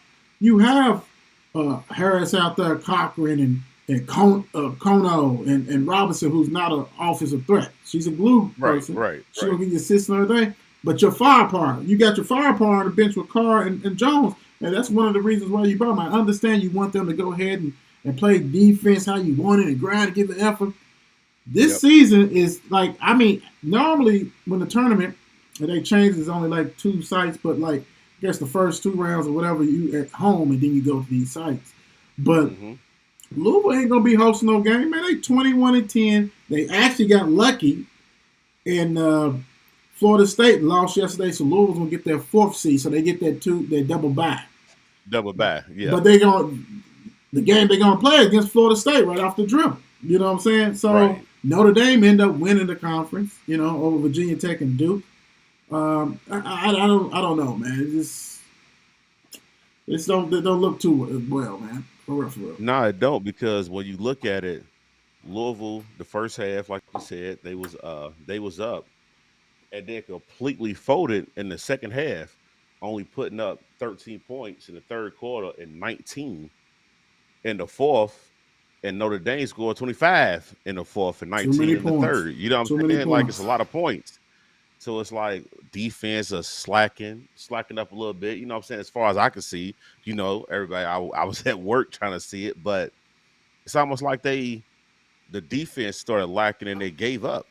Harris out there, Cochran and Kono and Robinson, who's not an offensive threat. She's a glue person. She'll give you assists and everything. But your firepower, you got your firepower on the bench with Carr and Jones. And that's one of the reasons why you brought them. I understand you want them to go ahead and play defense how you want it and grind and give the effort. This season is like, normally when the tournament, and they changed, it's only like 2 sites, but like, I guess the first 2 rounds or whatever, you at home and then you go to these sites. But Louisville ain't going to be hosting no game, man. They 21-10. They actually got lucky in Florida State lost yesterday, so Louisville's going to get their 4th seed, so they get their double bye. Yeah. But the game they're going to play against Florida State right off the dribble. You know what I'm saying? So Notre Dame end up winning the conference, over Virginia Tech and Duke. I don't know, man. They don't look too well, man. For real, for real. No, it don't because when you look at it, Louisville, the first half, like you said, they was up and then completely folded in the second half, only putting up 13 points in the third quarter and 19 in the fourth. And Notre Dame scored 25 in the fourth and Too 19 many in the points. third. You know what Too I'm many saying? Like it's a points. lot of points. So it's like defense is slacking up a little bit. You know what I'm saying? As far as I can see, everybody, I was at work trying to see it, but it's almost like the defense started lacking and they gave up.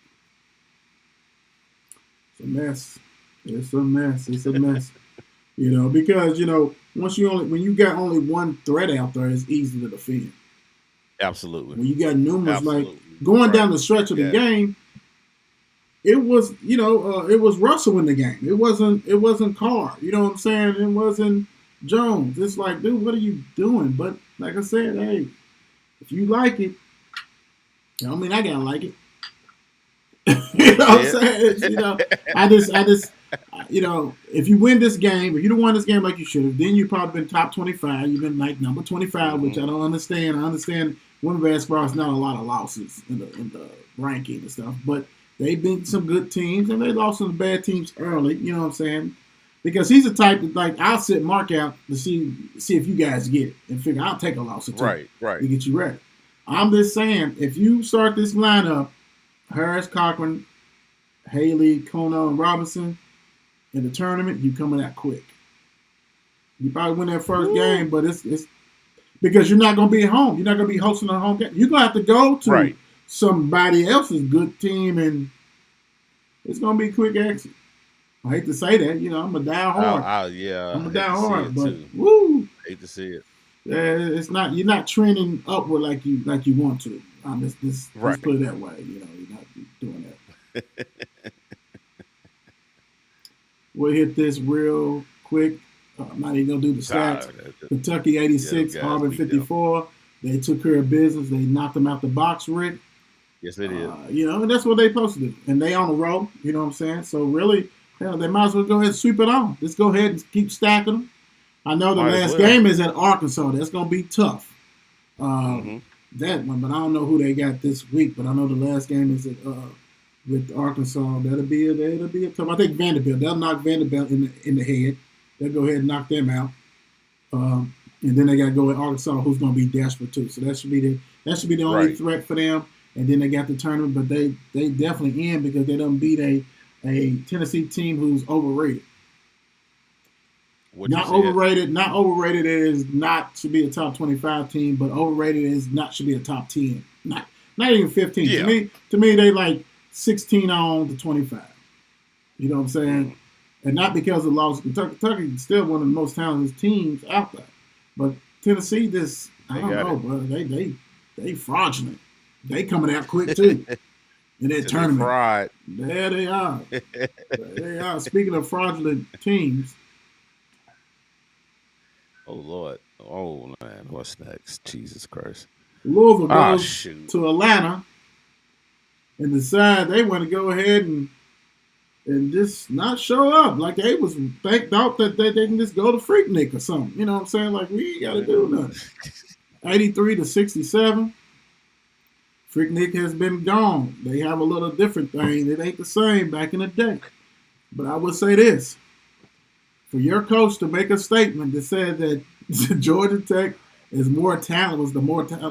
It's a mess. It's a mess. It's a mess. Because when you got only one threat out there, it's easy to defend. Absolutely. When you got numerous, like Absolutely. going Right. down the stretch of the Yeah. game, it was it was Russell in the game. It wasn't Carr. You know what I'm saying? It wasn't Jones. It's like, dude, what are you doing? But like I said, hey, if you like it, I don't mean I gotta like it. You know what I'm Yeah. saying? I just, if you win this game, if you don't win this game like you should have, then you probably been top 25. You've been like number 25, which I don't understand. I understand women basketball is not a lot of losses in the ranking and stuff, but they beat some good teams and they lost some bad teams early. You know what I'm saying? Because he's the type that, like, I'll sit Mark out to see if you guys get it and figure I'll take a loss or two Right. to Right. get you ready. I'm just saying, if you start this lineup, Harris, Cochran, Haley, Kono, and Robinson in the tournament, you coming out quick. You probably win that first game, but it's because you're not going to be at home. You're not going to be hosting a home game. You're going to have to go to Right. somebody else's good team, and it's going to be quick exit. I hate to say that. I'm a die hard. Yeah. I'm a hate die to see hard, it, but too. woo, Hate to see it. it's not. You're not trending upward like you want to. Let's Right. put it that way. You're not doing that. We'll hit this real quick. I'm not even gonna do the stats. Kentucky 86, guys, Auburn beat them. 54. They took care of business. They knocked them out the box, Rick. Yes, they did. And that's what they supposed to do. And they on the roll. You know what I'm saying? So really, they might as well go ahead and sweep it on. Let's go ahead and keep stacking them. I know the Might as last well. game is at Arkansas. That's gonna be tough. Mhm. That one, but I don't know who they got this week. But I know the last game is at with Arkansas. That'll be a tough. I think Vanderbilt. They'll knock Vanderbilt in the head. They'll go ahead and knock them out. And then they got to go with Arkansas, who's going to be desperate too. So that should be the only Right. threat for them. And then they got the tournament, but they definitely in because they done beat a Tennessee team who's overrated. What you Not said. overrated. Not overrated is not should be a top 25 team, but overrated is not should be a top 10. Not even 15. Yeah. To me, they like 16 on to 25. You know what I'm saying? Mm. And not because of loss. Kentucky is still one of the most talented teams out there. But Tennessee, I They don't got know, it. bro. They fraudulent. They coming out quick too in that They tournament. fried. There they are. There they are. Speaking of fraudulent teams, Oh Lord. Oh man, what's next? Jesus Christ. Louisville Ah, goes shoot. to Atlanta and decide they want to go ahead and just not show up. Like they thought that they can just go to Freaknik or something. You know what I'm saying? Like we ain't got to do nothing. 83 to 67. Freaknik has been gone. They have a little different thing. It ain't the same back in the day. But I would say this. For your coach to make a statement that said that Georgia Tech is more talent,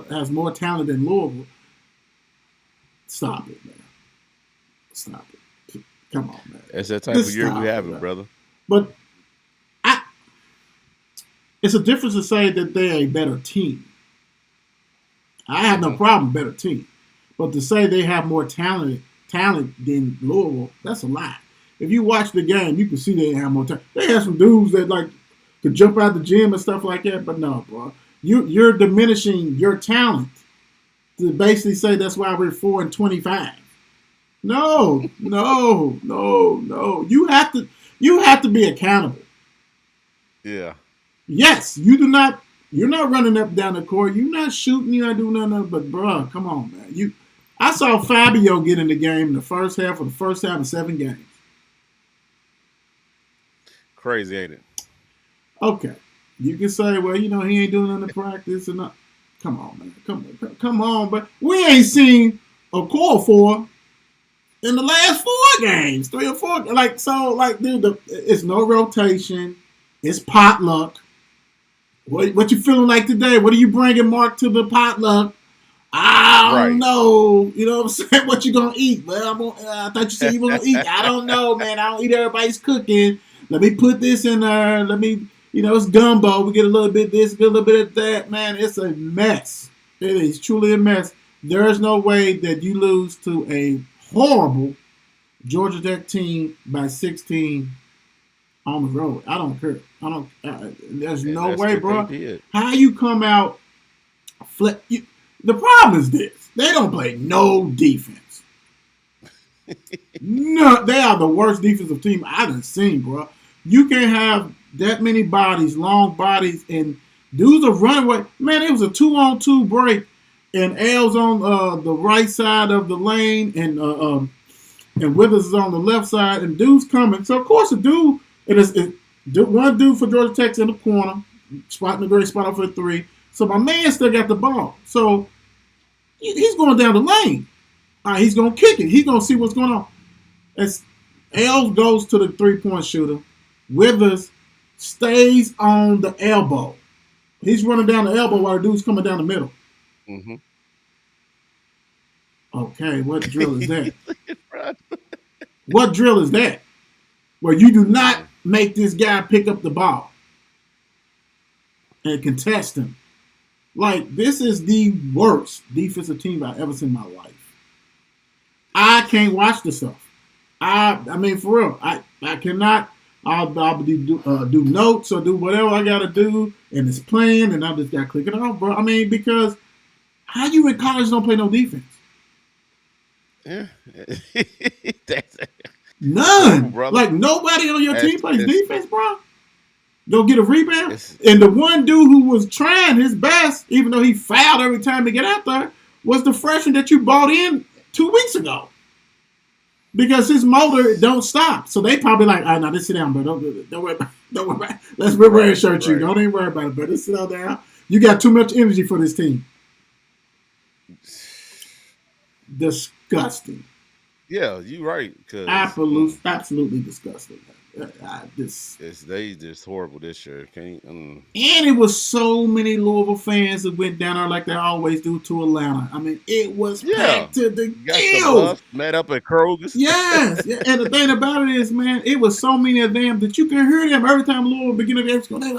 has more talent than Louisville, stop it, man. Stop it. Come on, man. That's that type Just of year stop we it, having, man. brother. But it's a difference to say that they're a better team. I have no problem better team. But to say they have more talent than Louisville, that's a lie. If you watch the game, you can see they have more talent. They have some dudes that like could jump out the gym and stuff like that, but no, bro. You're diminishing your talent to basically say that's why we're 4-25. No. You have to be accountable. Yeah. Yes, you do not. You're not running up and down the court. You're not shooting. You're not doing nothing. But bro, come on, man. I saw Fabio get in the game in the first half of 7 games. Crazy, ain't it? Okay, You can say, well, he ain't doing nothing to practice and not. Come on, man. Come on, but we ain't seen a core four in the last 4 games, 3 or 4. Dude, it's no rotation. It's potluck. What you feeling like today? What are you bringing, Mark, to the potluck? I don't know. You know what I'm saying? What you gonna eat? Well, I thought you said you want to eat. I don't know, man. I don't eat everybody's cooking. Let me put this in there. Let me, it's gumbo. We get a little bit of this, get a little bit of that. Man, it's a mess. It is truly a mess. There is no way that you lose to a horrible Georgia Tech team by 16 on the road. I don't care. There's no way, bro. How you come out flip? The problem is this: they don't play no defense. No, they are the worst defensive team I've ever seen, bro. You can't have that many bodies, long bodies, and dudes are running away. Man, it was a 2-on-2 break, and L's on the right side of the lane, and Withers is on the left side, and dude's coming. So of course, the dude. One dude for Georgia Tech's in the corner, spotting the great spot up for the 3. So my man still got the ball. So he's going down the lane. He's going to kick it. He's going to see what's going on. As L goes to the 3-point shooter, Withers stays on the elbow. He's running down the elbow while the dude's coming down the middle. Mm-hmm. Okay, what drill is that? What drill is that? Where you do not make this guy pick up the ball and contest him. Like, this is the worst defensive team I've ever seen in my life. I can't watch this stuff. I mean, for real, I cannot. I'll do notes or do whatever I got to do, and it's playing, and I just got to click it off, bro. I mean, because how you in college don't play no defense? Yeah. None. Brother. Like, nobody on your team plays defense, bro. Don't get a rebound. And the one dude who was trying his best, even though he fouled every time to get out there, was the freshman that you bought in 2 weeks ago. Because his motor don't stop. So they probably like, all right, now just sit down, bro. Don't worry about it. Let's wear a shirt you. Don't even worry about it, bro. Just sit down. You got too much energy for this team. Disgusting. Yeah, you're right. Absolutely disgusting. They just horrible this year. And it was so many Louisville fans that went down there like they always do to Atlanta. I mean, it was packed to the gills. Met up at Kroger's. Yes. Yeah. And the thing about it is, man, it was so many of them that you can hear them every time Louisville beginning of the game.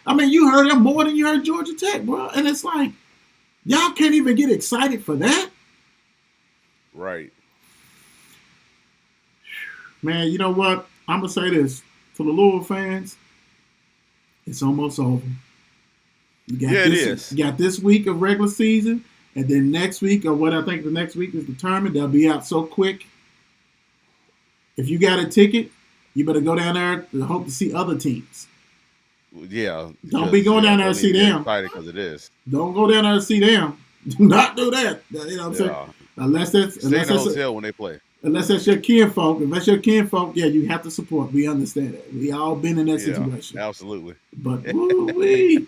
I mean, you heard them more than you heard Georgia Tech, bro. And it's like, y'all can't even get excited for that. Right. Man, you know what? I'm going to say this. To the Louisville fans, it's almost over. It is. You got this week of regular season, and then next week, or what I think the next week is determined, they'll be out so quick. If you got a ticket, you better go down there to hope to see other teams. Yeah. Don't be going down there to see them. Because it is. Don't go down there to see them. Do not do that. You know what I'm saying? Unless that's stay in the hotel when they play. Unless that's your kinfolk. If your kinfolk, yeah, you have to support. We understand that. We all been in that situation. Absolutely. But woo-wee.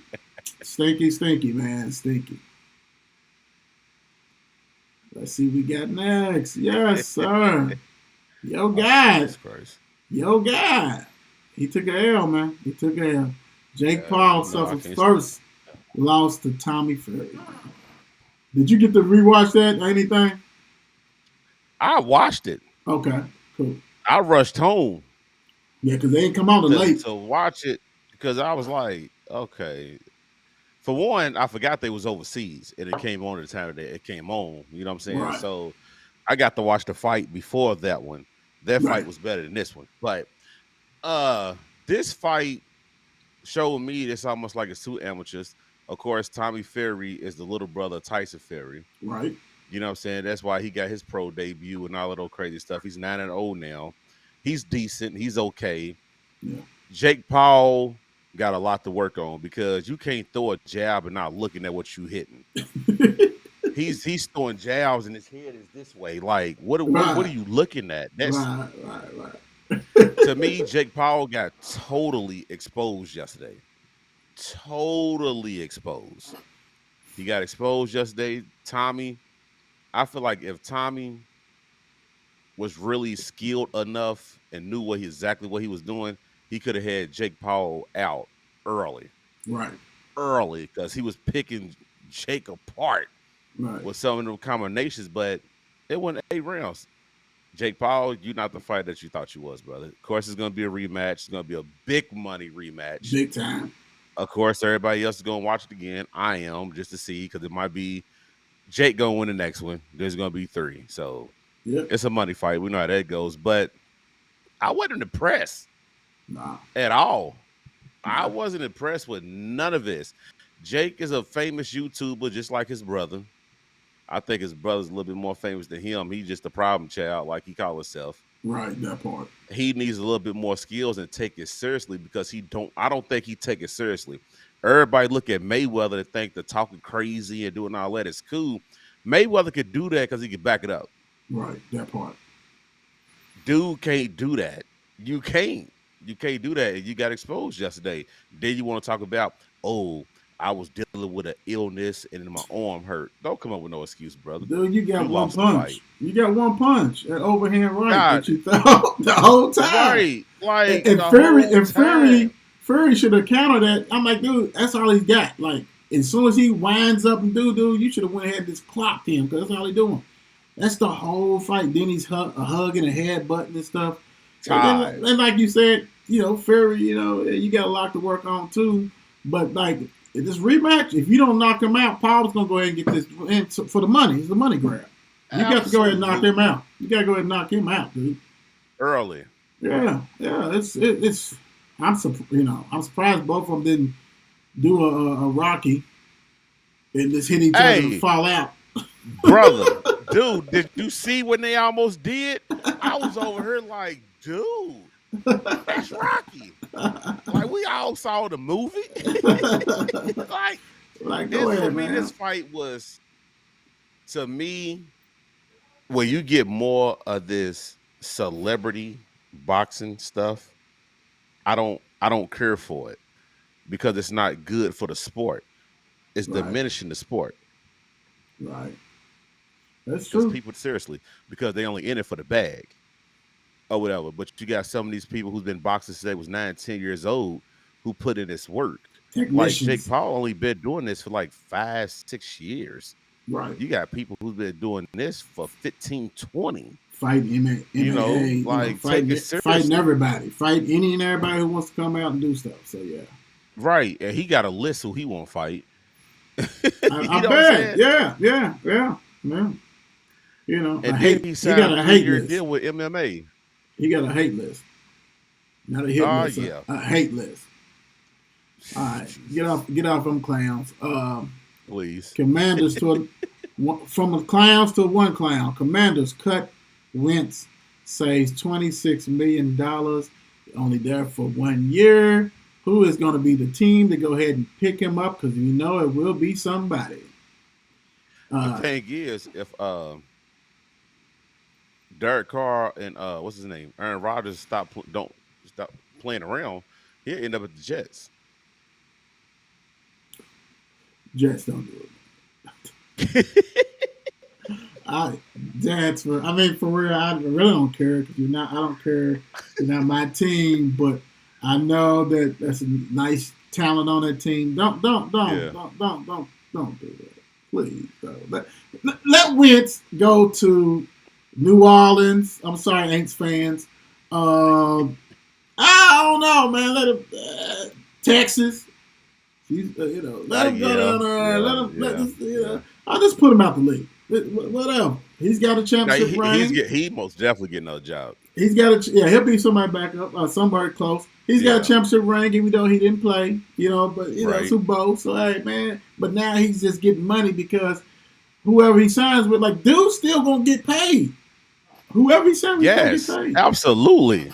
Stinky, man. Stinky. Let's see what we got next. Yes, sir. Yo, guy. Yo, guy. He took a L, man. He took a L. Jake Paul suffered first loss to Tommy Ferry. Did you get to rewatch that or anything? I watched it. Okay, cool. I rushed home. Yeah, because they ain't come out late. To watch it, because I was like, okay. For one, I forgot they was overseas, and it came on at the time that it came on. You know what I'm saying? Right. So I got to watch the fight before that one. That fight was better than this one. But this fight showed me it's almost like it's two amateurs. Of course, Tommy Fury is the little brother of Tyson Fury. Right. You know what I'm saying? That's why he got his pro debut and all that old crazy stuff. He's 9-0 now. He's decent. He's okay. Yeah. Jake Paul got a lot to work on because you can't throw a jab and not looking at what you hitting. He's throwing jabs and his head is this way. Like, what are you looking at? That's right. To me, Jake Paul got totally exposed yesterday. totally exposed. He got exposed yesterday. Tommy, I feel like if Tommy was really skilled enough and knew exactly what he was doing, he could have had Jake Paul out early, Right. because he was picking Jake apart Right. with some of the combinations. But it went 8 rounds. Jake Paul, you're not the fighter that you thought you was, brother. Of course, it's going to be a rematch. It's going to be a big money rematch. Big time. Of course, everybody else is going to watch it again. I am, just to see, because it might be Jake going to win the next one. There's going to be 3. So Yep. it's a money fight. We know how that goes. But I wasn't impressed Nah. at all. I wasn't impressed with none of this. Jake is a famous YouTuber, just like his brother. I think his brother's a little bit more famous than him. He's just a problem child, like he calls himself. Right. That part. He needs a little bit more skills and take it seriously, because I don't think he take it seriously. Everybody look at Mayweather and think the talking crazy and doing all that is cool. Mayweather could do that because he could back it up. Right. That part. Dude can't do that. You can't do that. And you got exposed yesterday. Then you want to talk about, oh, I was dealing with an illness and my arm hurt. Don't come up with no excuse, brother. Dude, you got You one lost the punch. fight. You got one punch. That overhand right God. that you throw the whole time. Right. Like, And the whole time. Fury should have countered that. I'm like, dude, that's all he's got. Like, as soon as he winds up and dude, you should have went ahead and just clocked him, because that's all he's doing. That's the whole fight. Then he's hugging and headbutting and stuff. And like you said, Fury, you got a lot to work on too. But like this rematch, if you don't knock him out, Paul's gonna go ahead and get this in for the money. It's the money grab. You got to go ahead and knock him out. You got to go ahead and knock him out, dude. Early. Yeah. It's. I'm surprised both of them didn't do a Rocky and just hit each other and fall out. Brother, dude, did you see when they almost did? I was over here like, dude, that's Rocky. Like, we all saw the movie. like go ahead, man. This fight was, to me, when you get more of this celebrity boxing stuff, I don't care for it, because it's not good for the sport. It's Right. diminishing the sport. Right. That's Because true. people, seriously, because they only in it for the bag or whatever. But you got some of these people who's been boxing since they was 9, 10 years old, who put in this work. Like Technicians. Jake Paul only been doing this for like 5, 6 years. Right. You got people who's been doing this for 15, 20. Fighting MMA, like, take it seriously. fighting everybody. Fight any and everybody who wants to come out and do stuff. So yeah. Right. And he got a list who he won't fight. I know what I'm bet. saying? Yeah. And a then hate, he he signed got a a hate 3-year list. deal with MMA. He got a hate list. Not a hit Oh, list. yeah. A hate list. All right. Get off them clowns. Please. Commanders from the clowns to one clown. Commanders cut Wentz, saves $26 million. Only there for 1 year. Who is going to be the team to go ahead and pick him up? Because we know it will be somebody. The thing is, if Derek Carr and what's his name, Aaron Rodgers don't stop playing around, he'll end up at the Jets. Jets don't do it. For real, I really don't care, because I don't care. You're not my team, but I know that that's a nice talent on that team. Don't do that. Please, though. Let Wentz go to New Orleans. I'm sorry, Aints fans. I don't know, man. Let him Texas. Let him go down there. I'll just put him out the league. Whatever. He's got a championship ring. He most definitely get another job. He's got he'll be somebody back up, somebody close. He's got a championship ring, even though he didn't play, but Super Bowl. So hey, man, but now he's just getting money because whoever he signs with, like, dude's still gonna get paid. Whoever he signs with, gonna get paid. Absolutely.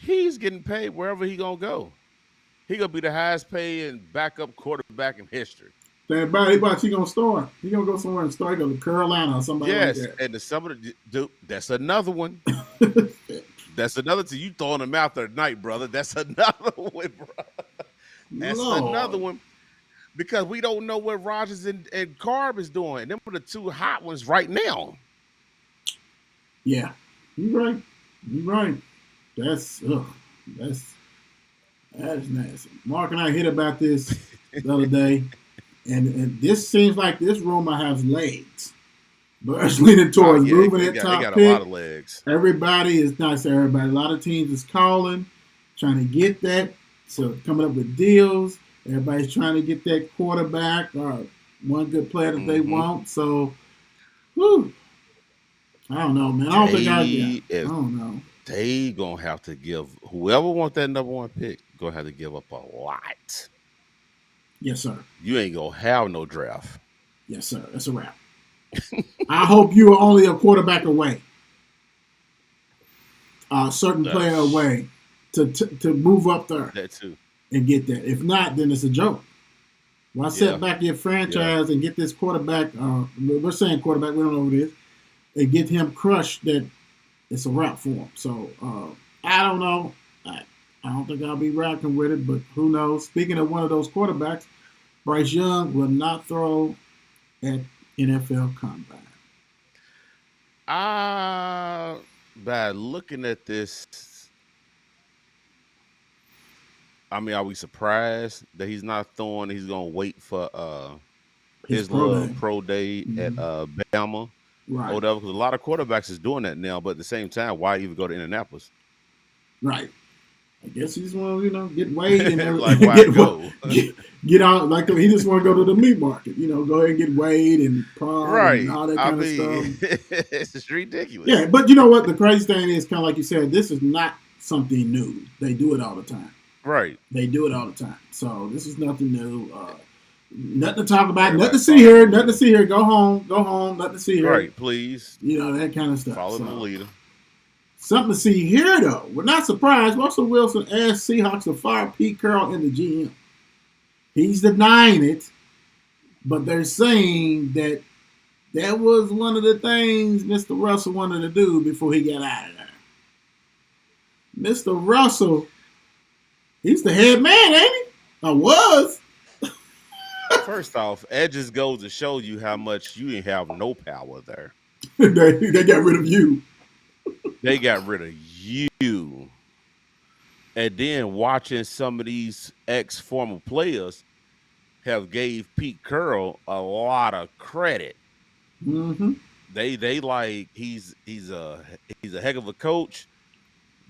He's getting paid wherever he gonna go. He gonna be the highest paying backup quarterback in history. He gonna start. He gonna go somewhere and start. He go to Carolina or somebody like that. And that's another one. That's another thing. You throwing him out there tonight, brother. That's another one, bro. That's another Lord. one because we don't know what Rogers and Carb is doing. Them are the two hot ones right now. Yeah, you're right. You're right. That's ugh, that's that's nasty. Mark and I hit about this the other day, and this seems like this rumor has legs, but it's leaning Oh towards yeah, moving that it top got a lot pick. of legs. Everybody is not saying everybody. A lot of teams is calling, trying to get that. So coming up with deals. Everybody's trying to get that quarterback or one good player that they Hmm. want. So, whew, I don't know, man. I don't think I. Yeah, They I if don't know. they gonna have to give whoever want that number one pick gonna have to give up a lot. Yes, sir. You ain't gonna have no draft. Yes, sir. That's a wrap. I hope you are only a quarterback away, a certain player Sh- away to move up there that too. and get that. If not, then it's a joke. Why set Yeah, back your yeah. franchise and get this quarterback? We're saying quarterback. We don't know who it is. And get him crushed. That it's a wrap for him. So I don't know. I don't think I'll be rocking with it, but who knows? Speaking of one of those quarterbacks, Bryce Young will not throw at NFL Combine. By looking at this, I mean, are we surprised that he's not throwing? He's gonna wait for His his pro little day. pro day at Mhm. Bama or Right, whatever. Because a lot of quarterbacks is doing that now. But at the same time, why even go to Indianapolis? right. I guess he just want to, get weighed and Like, everything. why go? Get out like he just want to go to the meat market. Go ahead and get weighed and prod and Right. all that I kind of mean, stuff. it's just Yeah, ridiculous. but you know what? The crazy thing is, kind of like you said, this is not something new. They do it all the time. Right. They do it all the time. So this is nothing new. Nothing to talk about. Nothing to Everybody see follow here. the Nothing to leader. see here. Go home. Go home. Nothing to see here. Right. Please That kind of stuff. follow the So leader. something to see here, though. We're not surprised. Russell Wilson asked Seahawks to fire Pete Carroll and the GM. He's denying it, but they're saying that was one of the things Mr. Russell wanted to do before he got out of there. Mr. Russell, he's the head man, ain't he? I was. First off, that just goes to show you how much you didn't have no power there. They got rid of you. They got rid of you. And then watching some of these ex former players have gave Pete Carroll a lot of credit. Mm-hmm. They like he's a heck of a coach,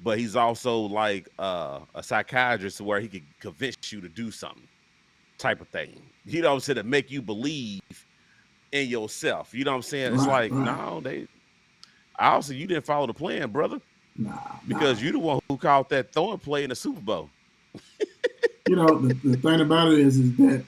but he's also like a psychiatrist where he could convince you to do something type of thing. You know what I'm saying? To make you believe in yourself. You know what I'm saying? It's Right, like, right. no, they obviously you didn't follow the plan, brother, Nah. because you the one who called that throwing play in the Super Bowl. The thing about it is that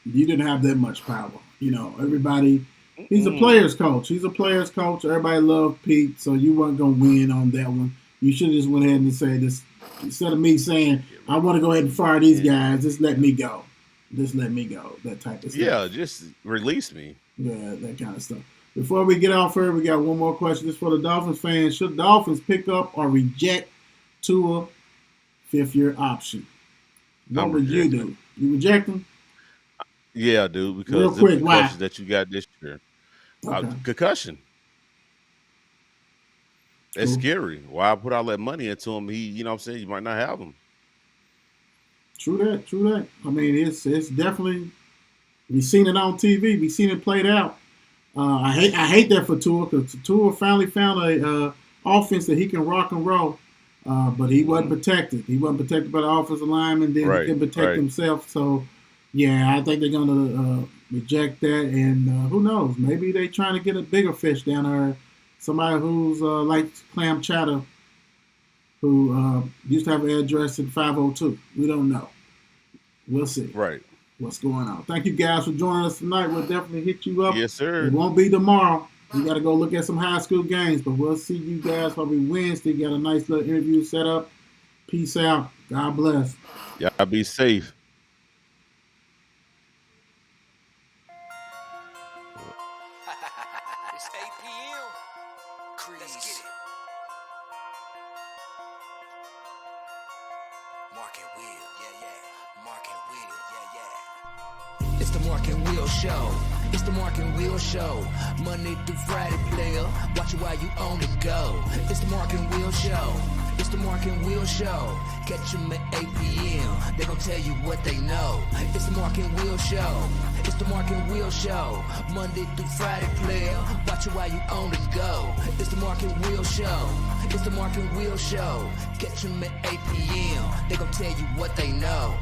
you didn't have that much power. Everybody. He's a Mm-mm. players coach. He's a players coach. Everybody loved Pete, so you weren't gonna win on that one. You should have just went ahead and said this instead of me saying Get I rid of want to go ahead and fire these and guys. Just let me go. Just let me go. That type of stuff. yeah, just release me. Yeah, that kind of stuff. Before we get off here, we got one more question. This for the Dolphins fans. Should Dolphins pick up or reject Tua fifth-year option? What I'm would you rejecting it. do? You reject him? Yeah, dude, Real because them quick, why? concussions that you got this year, Okay, concussion, it's cool. scary. Why I put all that money into him? You know what I'm saying? You might not have him. True that. True that. I mean, it's definitely we've seen it on TV. We've seen it played out. I hate that for Tua because Tua finally found a offense that he can rock and roll. But he wasn't Hmm. protected. He wasn't protected by the offensive lineman. Then he Right, couldn't protect right. himself. So, yeah, I think they're going to reject that. And who knows? Maybe they're trying to get a bigger fish down there. Somebody who's like Clam Chowder, who used to have an address in 502. We don't know. We'll see Right. what's going on. Thank you guys for joining us tonight. We'll definitely hit you up. Yes, It sir. won't be tomorrow. We got to go look at some high school games, but we'll see you guys probably Wednesday. Got a nice little interview set up. Peace out. God bless. Y'all be safe. It's 8 p.m. Let's get it. Mark and Will, yeah, yeah. Mark and Yeah, yeah. It's the Mark and Will Show. It's the Mark and Will Show. Monday through Friday, player. Watch it while you on the go. It's the Mark and Will Show. It's the Mark and Will Show. Catch them at 8 p.m. They gon' tell you what they know. It's the Mark and Will Show. It's the Mark and Will Show. Monday through Friday, player. Watch it while you on the go. It's the Mark and Will Show. It's the Mark and Will Show. Catch them at 8 p.m. They gon' tell you what they know.